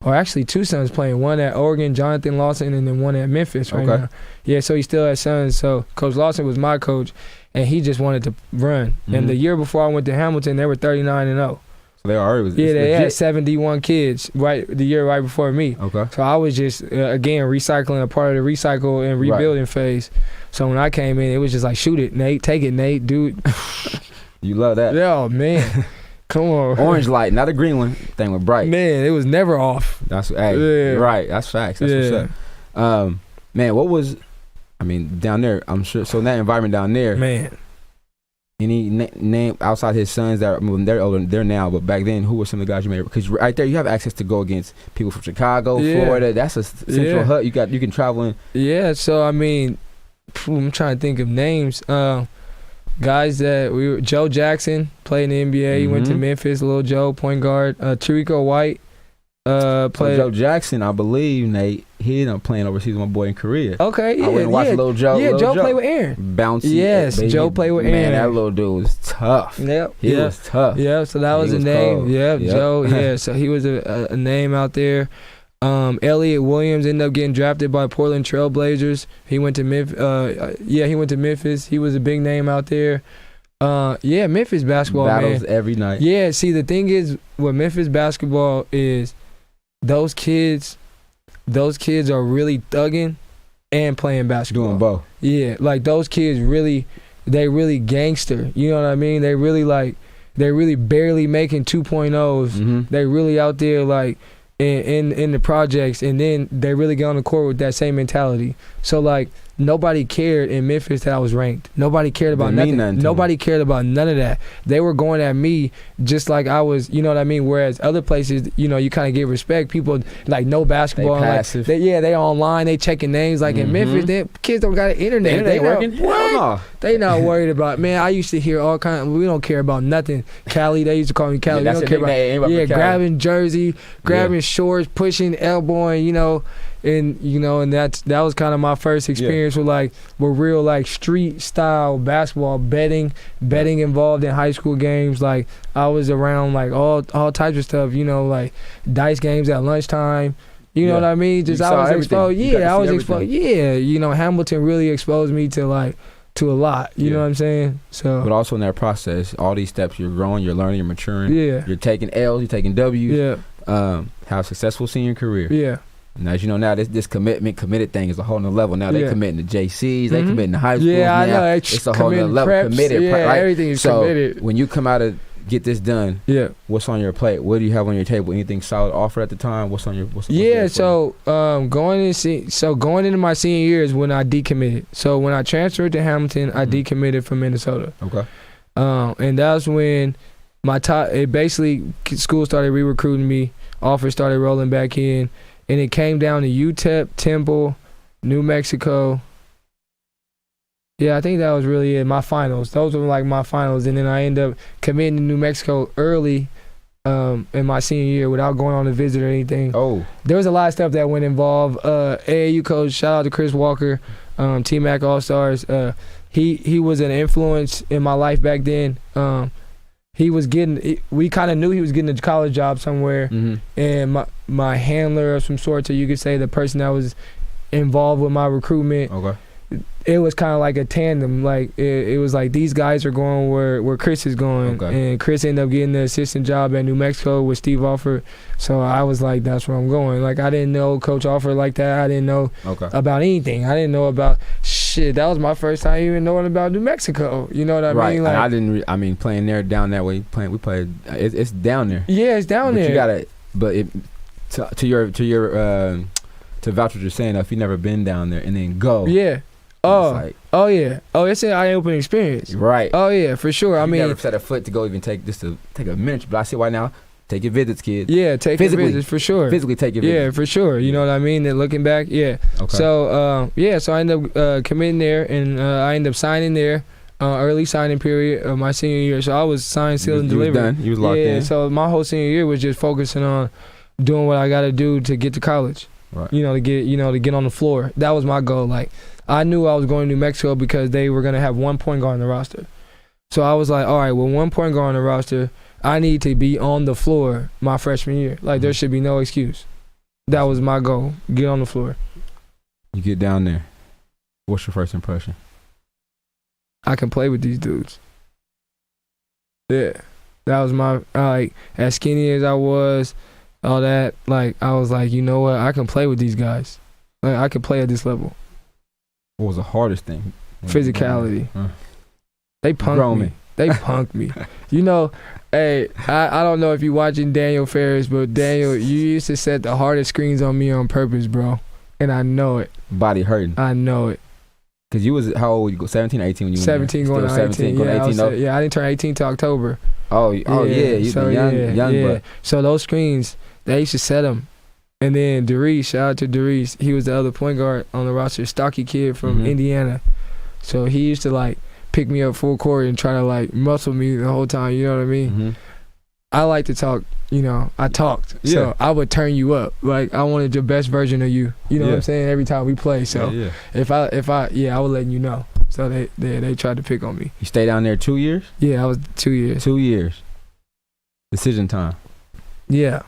or actually 2 sons playing, one at Oregon, Jonathan Lawson, and then one at Memphis right now. Yeah, so he still has sons. So Coach Lawson was my coach, and he just wanted to run. Mm-hmm. And the year before I went to Hamilton, they were 39-0. They already was. Yeah, they had 71 kids the year right before me. Okay. So I was just again recycling, a part of the recycle and rebuilding phase. So when I came in, it was just like, shoot it, Nate, take it, Nate, dude. You love that? Yeah, man. Come on. Orange light, not a green one. Thing was bright. Man, it was never off. That's right. That's facts. That's what's up. Man, what was? Down there, I'm sure. So in that environment down there, man. Any name outside his sons that they're older, they're now, but back then, who were some of the guys you made? Because right there, you have access to go against people from Chicago, Florida. That's a central hut. You can travel in. Yeah. So I'm trying to think of names. guys that Joe Jackson played in the NBA. He went to Memphis. Little Joe, point guard. Tarico White played. Joe Jackson, I believe, Nate, he ended up playing overseas with my boy in Korea. Okay, yeah. I went and watched Little Joe. Yeah, Little Joe played with Aaron. Bouncy. Yes, baby. Joe played with Aaron. Man, that little dude was tough. Yep. He was tough. Yeah, so that was a name. Cold. Yep, Joe. Yeah, so he was a name out there. Elliot Williams ended up getting drafted by Portland Trailblazers. He went to Memphis. He went to Memphis. He was a big name out there. Memphis basketball, battles man. every night. Yeah, see, the thing is with Memphis basketball is those kids are really thugging and playing basketball. Doing both. Yeah, like those kids really gangster. You know what I mean? They really barely making 2.0s. They really out there like in the projects, and then they really get on the court with that same mentality. So like nobody cared in Memphis that I was ranked. Nobody cared about nothing. Nobody cared about none of that. They were going at me just like I was, you know what I mean? Whereas other places, you know, you kind of get respect. People like know basketball. They passive. Like, they online. They checking names. Like in Memphis, kids don't got an internet. They working? What? No. They not worried about. Man, I used to hear all kinds. We don't care about nothing. Cali, they used to call me Cali. Yeah, they don't care about. Grabbing jersey, grabbing shorts, pushing, elbowing. You know. And that was kind of my first experience with real like street style basketball betting involved in high school games. Like I was around like all types of stuff, you know, like dice games at lunchtime. You know what I mean? Just I was exposed. Yeah, I was exposed. Yeah, you know, Hamilton really exposed me to a lot. You know what I'm saying? So, but also in that process, all these steps, you're growing, you're learning, you're maturing. Yeah, you're taking L's, you're taking W's. Yeah, have a successful senior career. Yeah. And as you know now, this committed thing is a whole nother level. Now they committing to JCs, they committing to high schools. Yeah, now. I know. It's a whole nother level. Preps, committed, right? Everything is committed. So when you come out of get this done, what's on your plate? What do you have on your table? Anything solid offered at the time? What's on your going into my senior year is when I decommitted. So when I transferred to Hamilton, I decommitted from Minnesota. Okay. And that's when school started re-recruiting me. Offers started rolling back in. And it came down to UTEP, Temple, New Mexico. Yeah, I think that was really it. My finals. Those were like my finals. And then I ended up committing to New Mexico early in my senior year without going on a visit or anything. Oh. There was a lot of stuff that went involved. AAU coach, shout out to Chris Walker, T-Mac All-Stars. He was an influence in my life back then. We kind of knew he was getting a college job somewhere, and my handler of some sort, so you could say the person that was involved with my recruitment. Okay. It was kind of like a tandem. Like it was like these guys are going where Chris is going, and Chris ended up getting the assistant job at New Mexico with Steve Alford. So I was like, that's where I'm going. Like I didn't know Coach Alford like that. I didn't know about anything. I didn't know about shit. That was my first time even knowing about New Mexico. You know what I mean? Like, and I didn't. Playing there down that way. We played. It's down there. Yeah, it's down there. You gotta. But to vouch what you're saying, if you never been down there and then go. Yeah. It's an eye-opening experience. Right. Oh yeah, for sure. I mean, never set a foot to go even take a minute. But I see why now. Take your visits, kids. Yeah, take your visits for sure. Physically take your visits. Yeah, for sure. You know what I mean? And looking back, yeah. Okay. So so I ended up committing there, and I ended up signing there. Early signing period of my senior year. So I was signed, sealed, and delivered. You was done. You was locked in. So my whole senior year was just focusing on doing what I got to do to get to college. Right. To get on the floor. That was my goal. Like I knew I was going to New Mexico because they were gonna have 1 point guard on the roster. So I was like, all right, well, 1 point guard on the roster, I need to be on the floor my freshman year. Like there should be no excuse. That was my goal. Get on the floor. You get down there. What's your first impression? I can play with these dudes. Yeah. That was my, as skinny as I was, all that, I was like, you know what? I can play with these guys. Like, I can play at this level. What was the hardest thing? Physicality. They punked me. They punked me. Hey, I don't know if you're watching Daniel Ferris, but Daniel, you used to set the hardest screens on me on purpose, bro. And I know it. Body hurting. I know it. Because you was, how old were you? 17 or 18 when you 17 going to 18. Going 18 I didn't turn 18 till October. Oh yeah. You've been young, bro. So those screens, they used to set them. And then Darius, shout out to Darius, he was the other point guard on the roster, stocky kid from Indiana. So he used to pick me up full court and try to like muscle me the whole time. You know what I mean? Mm-hmm. I like to talk. I talked. Yeah. So I would turn you up. Like I wanted the best version of you. You know what I'm saying? Every time we play. So if I I was letting you know. So they tried to pick on me. You stayed down there 2 years? Yeah, I was 2 years. 2 years. Decision time. Yeah.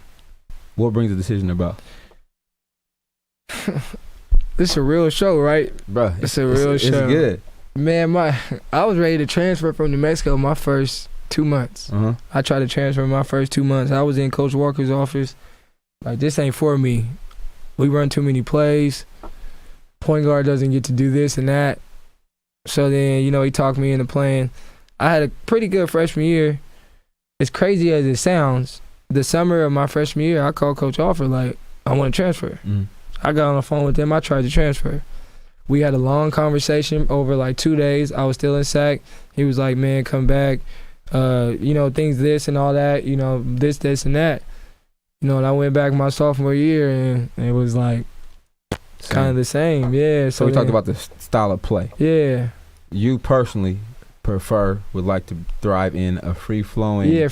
What brings the decision about? This is a real show, right? Bro, it's a real show. It's good. Man, I was ready to transfer from New Mexico my first 2 months. Uh-huh. I tried to transfer my first 2 months. I was in Coach Walker's office. Like, this ain't for me. We run too many plays. Point guard doesn't get to do this and that. So then, he talked me into playing. I had a pretty good freshman year. As crazy as it sounds, the summer of my freshman year, I called Coach Offer, like, I want to transfer. Mm. I got on the phone with them. I tried to transfer. We had a long conversation over like 2 days. I was still in SAC. He was like, man, come back. Things this and all that, this and that. And I went back my sophomore year and it was like kind of the same. Yeah. So we talked about the style of play. Yeah. You personally would like to thrive in a free-flowing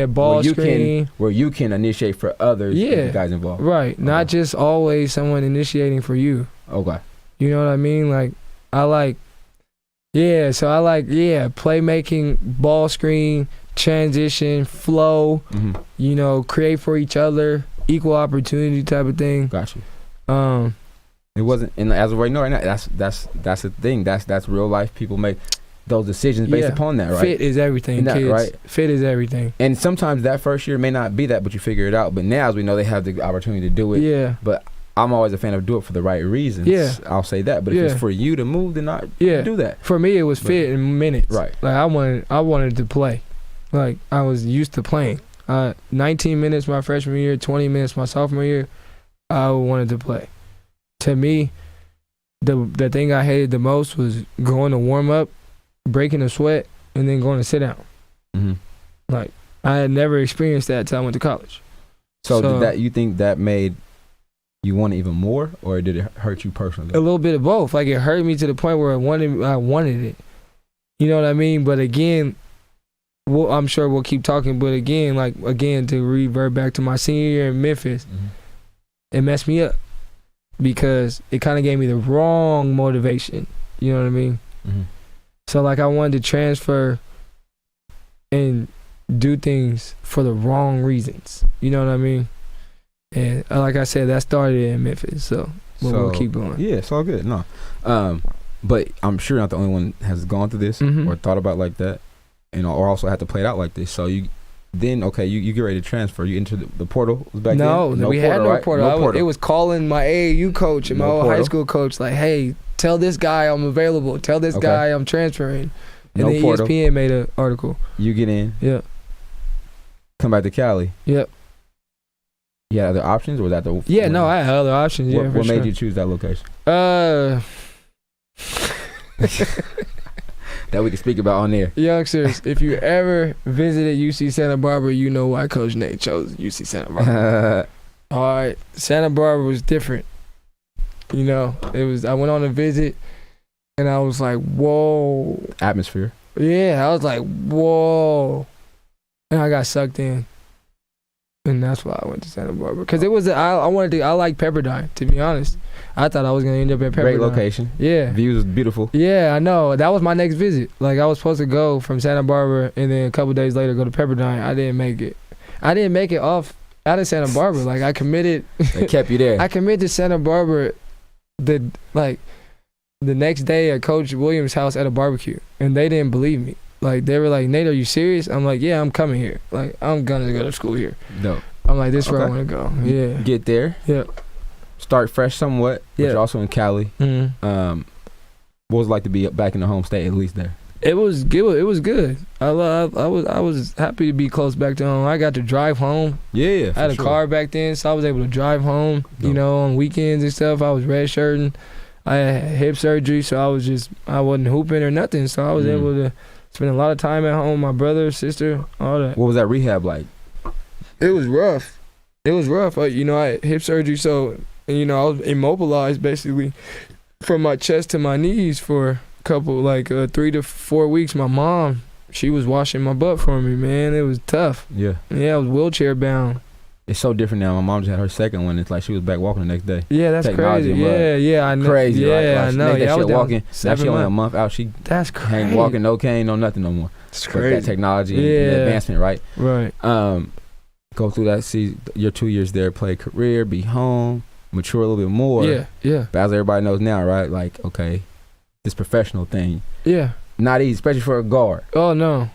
ball screen. Where you can initiate for others, the guys involved. Right. Okay. Not just always someone initiating for you. Okay. You know what I mean? Like, playmaking, ball screen, transition, flow, create for each other, equal opportunity type of thing. Got you. It wasn't, and as of right now, that's the thing. That's real life. People make those decisions based upon that, right? Fit is everything, kids. Right? Fit is everything. And sometimes that first year may not be that, but you figure it out. But now, as we know, they have the opportunity to do it. Yeah. But I'm always a fan of do it for the right reasons. Yeah. I'll say that. But if it's for you to move, then do that. For me, it was fit in minutes. Right. Like I wanted to play. Like I was used to playing. 19 minutes my freshman year, 20 minutes my sophomore year. I wanted to play. To me, the thing I hated the most was going to warm up, breaking a sweat, and then going to sit down. Mm-hmm. Like I had never experienced that until I went to college. So did you think that made you want it even more, or did it hurt you personally? A little bit of both. Like it hurt me to the point where I wanted it. You know what I mean? But again, I'm sure we'll keep talking. But again, to revert back to my senior year in Memphis, it messed me up because it kind of gave me the wrong motivation. You know what I mean? Mm-hmm. So like I wanted to transfer and do things for the wrong reasons. You know what I mean? And like I said, that started in Memphis, so we'll keep going. Yeah, it's all good. No, but I'm sure you're not the only one has gone through this or thought about it like that, or also had to play it out like this. So you get ready to transfer. You enter the portal. Was back then? No, we had no portal. No portal. It was calling my AAU coach and my old high school coach, like, hey, tell this guy I'm available. Tell this guy I'm transferring. And then portal. ESPN made an article. You get in. Yeah. Come back to Cali. Yep. You had other options, or was that the? Yeah, no, I had other options. What made you choose that location? That we can speak about on there. Youngsters, if you ever visited UC Santa Barbara, you know why Coach Nate chose UC Santa Barbara. All right, Santa Barbara was different. I went on a visit, and I was like, whoa. Atmosphere. Yeah, I was like, whoa. And I got sucked in. And that's why I went to Santa Barbara. Because it was, I like Pepperdine, to be honest. I thought I was going to end up at Pepperdine. Great location. Yeah. Views was beautiful. Yeah, I know. That was my next visit. Like, I was supposed to go from Santa Barbara and then a couple days later go to Pepperdine. I didn't make it. I didn't make it out of Santa Barbara. Like, I committed. They kept you there. I committed to Santa Barbara the next day at Coach Williams' house at a barbecue. And they didn't believe me. Like, they were like, Nate, are you serious? I'm like, yeah, I'm coming here. Like, I'm going to go to school here. No. I'm like, this is where I want to go. Yeah. Get there. Yeah. Start fresh somewhat. But you're also in Cali. Mm-hmm. What was it like to be back in the home state, at least there? It was good. I was happy to be close back to home. I got to drive home. Yeah. I had a car back then, so I was able to drive home. Dope. On weekends and stuff. I was redshirting. I had hip surgery, so I wasn't hooping or nothing. So I was able to spend a lot of time at home, my brother, sister, all that. What was that rehab like? It was rough. I had hip surgery, so I was immobilized basically from my chest to my knees for a 3 to 4 weeks, my mom, she was washing my butt for me, man. It was tough. Yeah. Yeah, I was wheelchair bound. It's so different now. My mom just had her second one. It's like she was back walking the next day. Yeah, that's Technology, crazy. Yeah, I know. Crazy, yeah, right? Like, I know. Yeah, I was down walking. Now she only a month out. That's crazy. Ain't walking, no cane, no nothing no more. It's But crazy. that technology and advancement, right? Right. Go through that. See your 2 years there, play career, be home, mature a little bit more. Yeah. But as everybody knows now, right? Like, okay, this professional thing. Yeah. Not easy, especially for a guard. Oh no.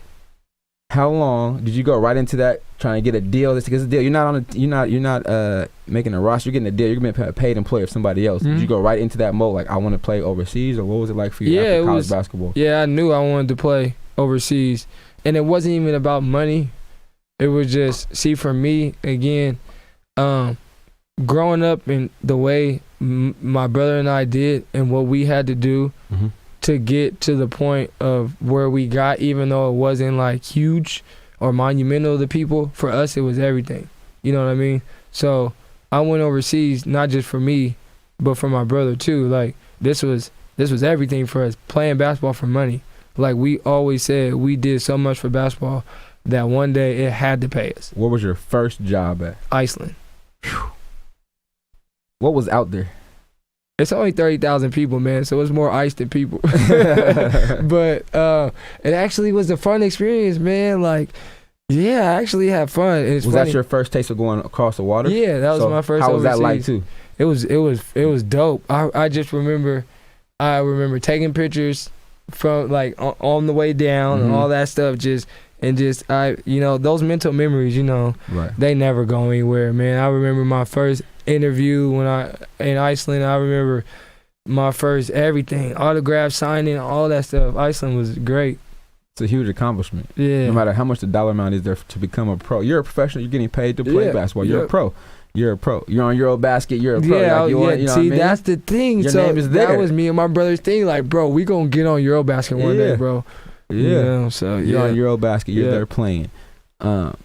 How long did you go right into that trying to get a deal? This is a deal. You're not making a roster. You're getting a deal. You're being a paid employee of somebody else. Mm-hmm. Did you go right into that mode? Like, I want to play overseas, or what was it like for you after college basketball? Yeah, I knew I wanted to play overseas, and it wasn't even about money. It was just, for me again, growing up in the way my brother and I did, and what we had to do. Mm-hmm. To get to the point of where we got, even though it wasn't like huge or monumental to people, for us it was everything. You know what I mean? So I went overseas not just for me, but for my brother too. Like this was everything for us, playing basketball for money. Like we always said, we did so much for basketball that one day it had to pay us. What was your first job at? Iceland. Whew. What was out there? It's only 30,000 people, man, so it's more ice than people. But it actually was a fun experience, man. Like, yeah, I actually had fun. Was that your first taste of going across the water? Yeah, that was my first. How was overseas. that like too? It was dope. I just remember taking pictures from like on the way down and all that stuff. Those mental memories, right. They never go anywhere, man. I remember my first interview in Iceland. I remember my first everything, autograph signing, all that stuff. Iceland was great. It's a huge accomplishment. Yeah. No matter how much the dollar amount is there to become a pro, you're a professional. You're getting paid to play basketball. You're a pro. You're a pro. You're on Eurobasket. You're a pro. See, that's the thing. Your name is there. That was me and my brother's thing. Like, bro, we gonna get on Eurobasket one day, bro. Yeah. So you're on Eurobasket. You're there playing. College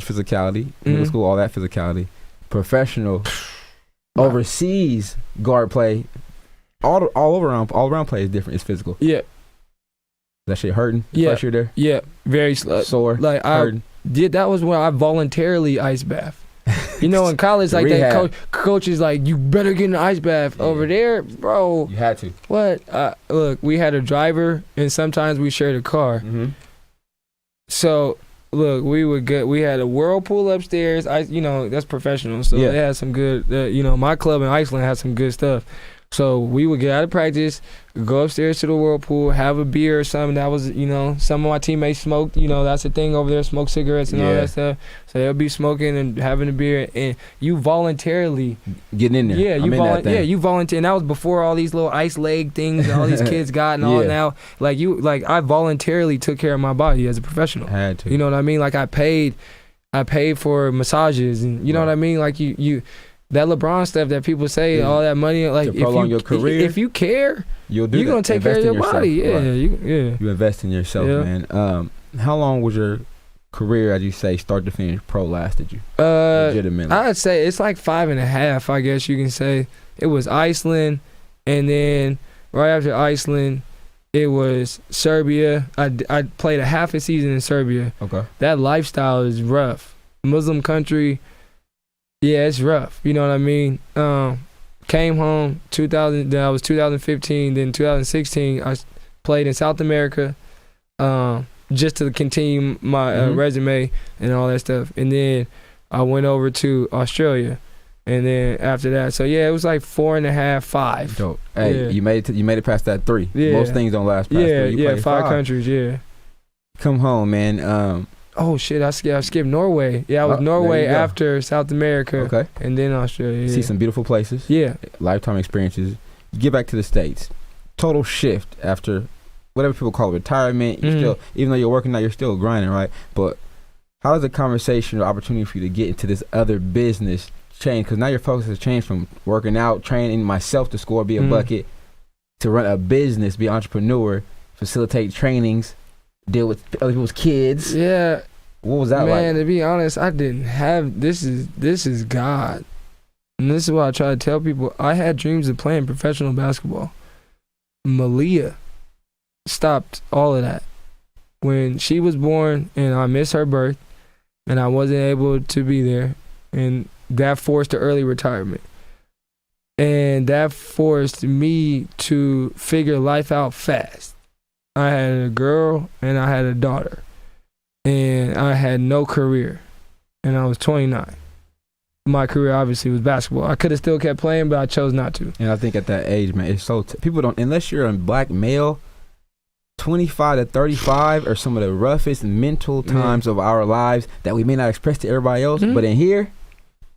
physicality, middle school, all that physicality. Professional, overseas guard play, all around play is different. It's physical. Yeah. That shit hurting? First year there? Yeah, very sore. Like hurting. That was when I voluntarily ice bath. In college, like that coach is like, you better get in an ice bath. Over there, bro. You had to. What? Look, we had a driver, and sometimes we shared a car. Mm-hmm. So. Look, we had a whirlpool upstairs. That's professional. So they had some good. My club in Iceland had some good stuff. So we would get out of practice, go upstairs to the whirlpool, have a beer or something. That was, some of my teammates smoked. That's the thing over there, smoke cigarettes and all that stuff. So they'll be smoking and having a beer, and you voluntarily getting in there. Yeah, you volunteer. And that was before all these little ice leg things that all these kids got and all now. I voluntarily took care of my body as a professional. Had to. You know what I mean? Like I paid for massages, and you know what I mean? Like you that LeBron stuff that people say, all that money, like to prolong your career, if you care, you're gonna take care of your body. Yeah, right. You invest in yourself, man. How long was your career, as you say, start to finish pro lasted you? Legitimately, I'd say it's like 5.5. I guess you can say it was Iceland, and then right after Iceland, it was Serbia. I played a half a season in Serbia. Okay, that lifestyle is rough. Muslim country. Yeah, it's rough. You know what I mean? Came home 2000. Then I was 2015. Then 2016, I played in South America, just to continue my resume and all that stuff. And then I went over to Australia, and then after that, so it was like 4.5, 5. Dope. Hey, you made it past that 3. Yeah. Most things don't last past 3. You played 5 countries. Yeah. Come home, man. Oh shit! I skipped Norway. Yeah, I was Norway after South America. Okay. And then Australia. Yeah. See some beautiful places. Yeah. Lifetime experiences. You get back to the States. Total shift after whatever people call it, retirement. You're still, even though you're working out, you're still grinding, right? But how does the conversation or opportunity for you to get into this other business change? Because now your focus has changed from working out, training myself to score, be a bucket, to run a business, be an entrepreneur, facilitate trainings, deal with other people's kids. Yeah. What was that like? Man, to be honest, I didn't have this is God. And this is what I try to tell people. I had dreams of playing professional basketball. Malia stopped all of that. When she was born and I missed her birth and I wasn't able to be there, and that forced the early retirement. And that forced me to figure life out fast. I had a girl and I had a daughter. And I had no career. And I was 29. My career obviously was basketball. I could have still kept playing, but I chose not to. And I think at that age, man, it's so people don't, unless you're a black male, 25 to 35 are some of the roughest mental times of our lives that we may not express to everybody else. But in here,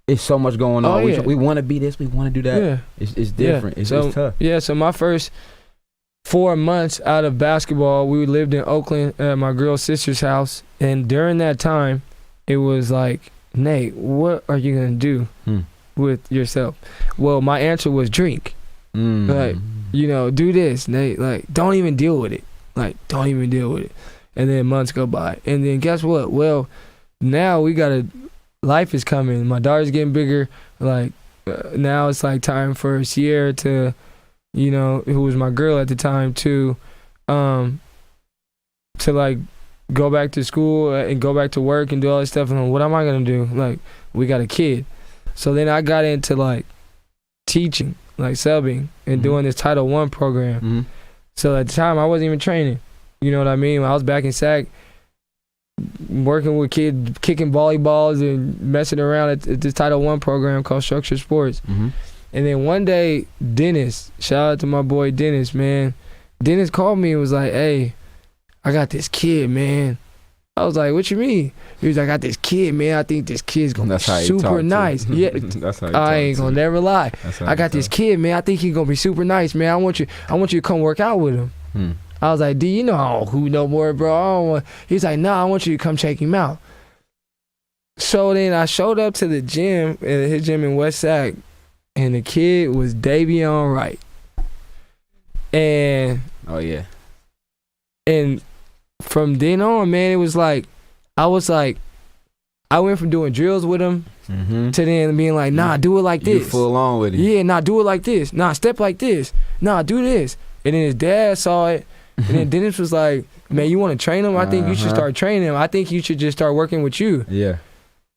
it's so much going on. We want to be this, we want to do that. Yeah. It's different. It's tough. Yeah, so my first 4 months out of basketball, we lived in Oakland at my girl's sister's house. And during that time, it was like, Nate, what are you going to do with yourself? Well, my answer was drink. Like, do this, Nate. Like, don't even deal with it. Don't even deal with it. And then months go by. And then guess what? Well, now life is coming. My daughter's getting bigger. Now it's like time for Sierra to, who was my girl at the time, to go back to school and go back to work and do all this stuff. And what am I going to do? We got a kid. So then I got into teaching, subbing and doing this Title I program. So at the time I wasn't even training. You know what I mean? I was back in SAC working with kids, kicking volleyballs and messing around at this Title I program called Structured Sports. And then one day, Dennis, shout out to my boy Dennis, man. Dennis called me and was like, hey, I got this kid, man. I was like, what you mean? He was like, I got this kid, man. I think this kid's going to be super nice. Yeah, that's how I ain't going to never lie. I got this kid, man. I think he's going to be super nice, man. I want you to come work out with him. I was like, do you know who no more, bro? He's like, no, I want you to come check him out. So then I showed up to the gym, his gym in West Sac, and the kid was Davion Wright. And and from then on, man, it was like, I went from doing drills with him to then being like, nah, do it like this. You full on with it. Yeah, nah, do it like this. Nah, step like this. Nah, do this. And then his dad saw it. And then Dennis was like, man, you want to train him? I think you should start training him. I think you should just start working with you. Yeah.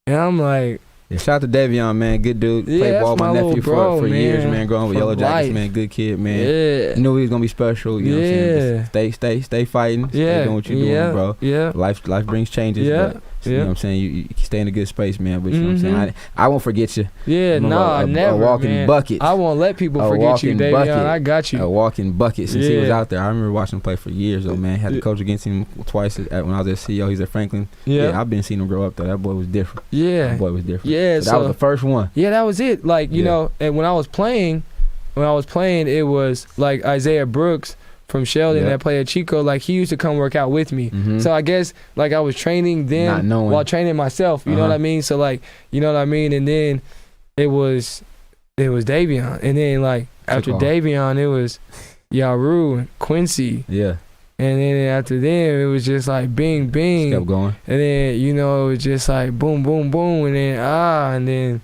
And I'm like, yeah, shout out to Davion, man. Good dude. Played ball with my nephew for years, man. Growing with Yellow Jackets, man. Good kid, man. Yeah. Knew he was gonna be special. You know what I'm saying? Stay fighting. Stay doing what you're doing, bro. Yeah. Life brings changes. Yeah. But, you know what I'm saying? You stay in a good space, man. But you know what I'm saying? I won't forget you. Yeah, never. A walking bucket. I won't let people forget you, Davion. I got you. A walking bucket since he was out there. I remember watching him play for years, though, man. Had to coach against him twice when I was at CEO. He's at Franklin. Yeah, I've been seeing him grow up, though. That boy was different. Yeah. That boy was different. Yeah. So that was the first one. Yeah, that was it. You know, and when I was playing, it was like Isaiah Brooks from Sheldon that played at Chico, he used to come work out with me. So I guess I was training them while training myself, you know what I mean? So you know what I mean? And then it was Davion. And then after Davion, it was Yaru and Quincy. Yeah. And then after them, it was just bing, bing. Just kept going. And then, it was just boom, boom, boom. And then, and then,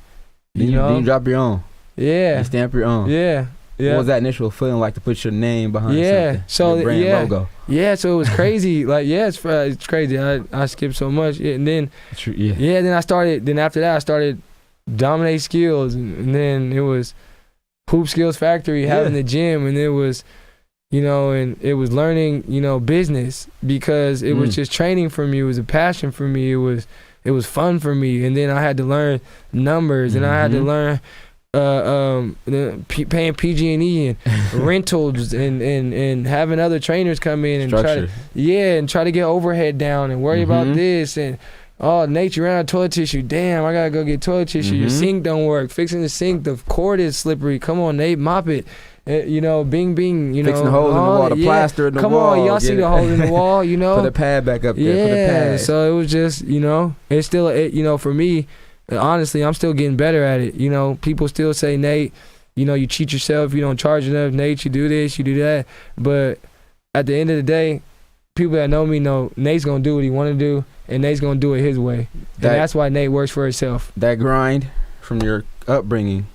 Then you drop your own. Yeah. You stamp your own. Yeah. Yeah. What was that initial feeling like to put your name behind something? So your brand logo? Yeah, so it was crazy. It's crazy. I skipped so much. And then then after that I started Dominate Skills, and then it was Hoop Skills Factory, having the gym, and it was and it was learning, business, because it was just training for me. It was a passion for me. It was fun for me. And then I had to learn numbers, and I had to learn paying PG&E and rentals and having other trainers come in and try to get overhead down and worry about this, and Nate, you ran out of toilet tissue. Damn, I gotta go get toilet tissue. Your sink don't work. Fixing the sink, the cord is slippery. Come on, Nate, mop it. Bing, bing. Fixing the holes in the wall, the plaster in the wall. Come on, y'all see the hole in the wall. Put a pad back up there. Put a pad. So it was just, it's still, for me. Honestly, I'm still getting better at it. People still say, Nate, you cheat yourself, you don't charge enough. Nate, you do this, you do that. But at the end of the day, people that know me know Nate's going to do what he want to do, and Nate's going to do it his way. And that's why Nate works for himself. That grind from your upbringing,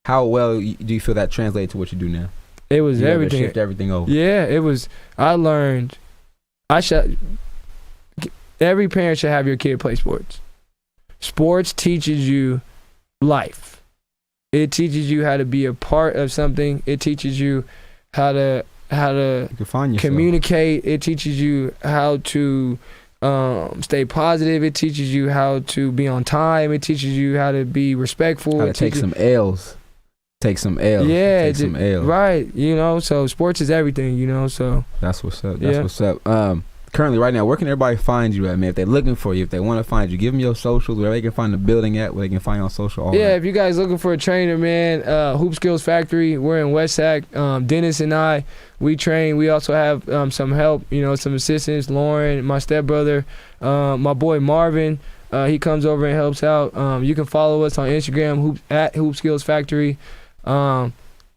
how well do you feel that translates to what you do now? It was everything. Shift everything over. Yeah, it was. I learned. Every parent should have your kid play sports. Sports teaches you life. It teaches you how to be a part of something. It teaches you how to communicate. It teaches you how to stay positive. It teaches you how to be on time. It teaches you how to be respectful. How to take some L's. Take some L's. Yeah. Take some L's. Right. So sports is everything, so. That's what's up. That's what's up. Currently, right now, where can everybody find you at, man? If they're looking for you, if they want to find you, give them your socials, where they can find the building at, where they can find you on social. If you guys looking for a trainer, man, Hoop Skills Factory, we're in West Sac. Dennis and I, we train. We also have some help, some assistants. Lauren, my stepbrother, my boy Marvin, he comes over and helps out. You can follow us on Instagram, at Hoop Skills Factory.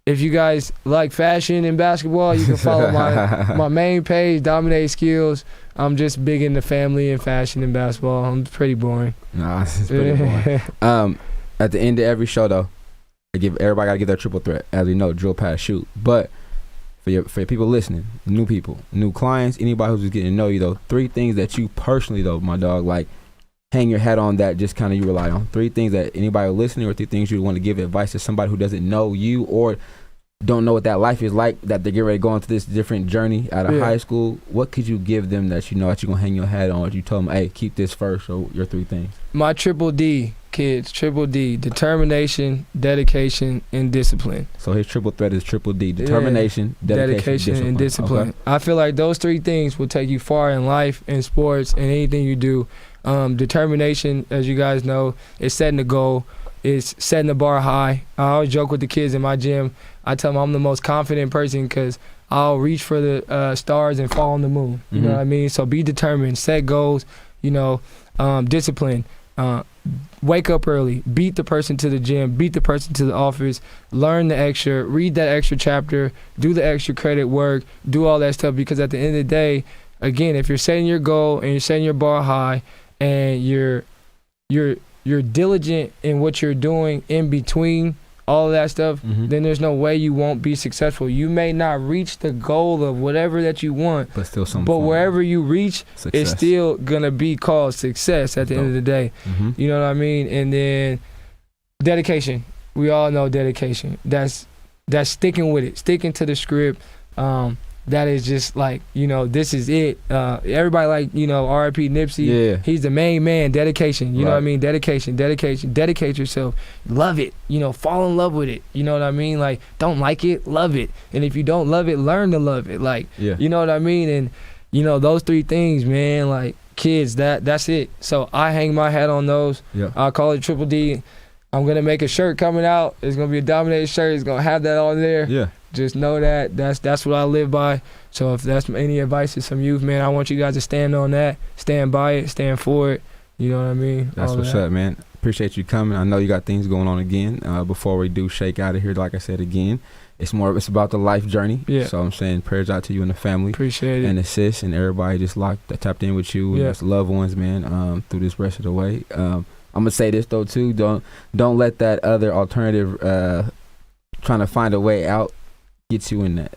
If you guys like fashion and basketball, you can follow my main page, Dominate Skills. I'm just big into family and fashion and basketball. I'm pretty boring. Nah, it's pretty boring. At the end of every show, though, everybody got to give their triple threat. As we know, drill, pass, shoot. But for your people listening, new people, new clients, anybody who's just getting to know you, though, 3 things that you personally, though, my dog, like, hang your hat on that just kind of you rely on. 3 things that anybody listening, or 3 things you want to give advice to somebody who doesn't know you or don't know what that life is like, that they're getting ready to go into this different journey out of high school. What could you give them that you know that you're going to hang your hat on? Or you told them, hey, keep this first, or your 3 things? My triple D, kids, triple D, determination, dedication, and discipline. So his triple threat is triple D, determination, dedication, and discipline. Okay. I feel like those 3 things will take you far in life, in sports, and anything you do. Determination, as you guys know, is setting a goal. It's setting the bar high. I always joke with the kids in my gym. I tell them I'm the most confident person because I'll reach for the stars and fall on the moon. You know what I mean? So be determined, set goals, discipline. Wake up early, beat the person to the gym, beat the person to the office, learn the extra, read that extra chapter, do the extra credit work, do all that stuff, because at the end of the day, again, if you're setting your goal and you're setting your bar high and you're diligent in what you're doing in between all of that stuff, then there's no way you won't be successful. You may not reach the goal of whatever that you want, but wherever you reach, it's still gonna be called success at the end of the day. You know what I mean? And then dedication. We all know dedication. That's sticking with it, sticking to the script. That is just like, this is it. Everybody R.I.P. Nipsey. Yeah. He's the main man. Dedication. You know what I mean? Dedication. Dedicate yourself. Love it. Fall in love with it. You know what I mean? Like, don't like it, love it. And if you don't love it, learn to love it. Like, you know what I mean? And, those 3 things, man, like, kids, that's it. So I hang my hat on those. Yeah. I call it triple D. I'm going to make a shirt coming out. It's going to be a Dominated shirt. It's going to have that on there. Yeah. Just know that that's what I live by. So if that's any advice to some youth, man, I want you guys to stand on that, stand by it, stand for it. You know what I mean? That's what's up, man. Appreciate you coming. I know you got things going on again. Before we do shake out of here, like I said again, it's about the life journey. Yeah. So I'm saying prayers out to you and the family. Appreciate it. And the sis and everybody just tapped in with you and just loved ones, man, through this rest of the way. I'm gonna say this though too. Don't let that other alternative trying to find a way out get you in that.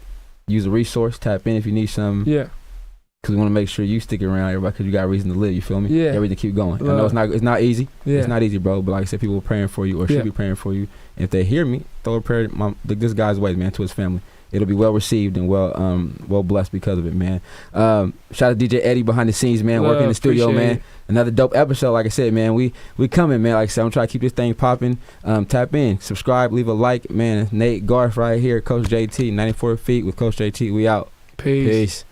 Use a resource, tap in if you need something. Yeah. Because we want to make sure you stick around, everybody, because you got a reason to live. You feel me? Yeah. Everything keep going. I know it's not easy. Yeah. It's not easy, bro. But like I said, people are praying for you or should be praying for you. And if they hear me, throw a prayer this guy's way, man, to his family. It'll be well received and well blessed because of it, man. Shout out to DJ Eddie behind the scenes, man, working in the studio, man. Another dope episode, like I said, man. We coming, man. Like I said, I'm trying to keep this thing popping. Tap in, subscribe, leave a like, man. Nate, Garth right here, Coach JT, 94 Feet with Coach JT. We out. Peace.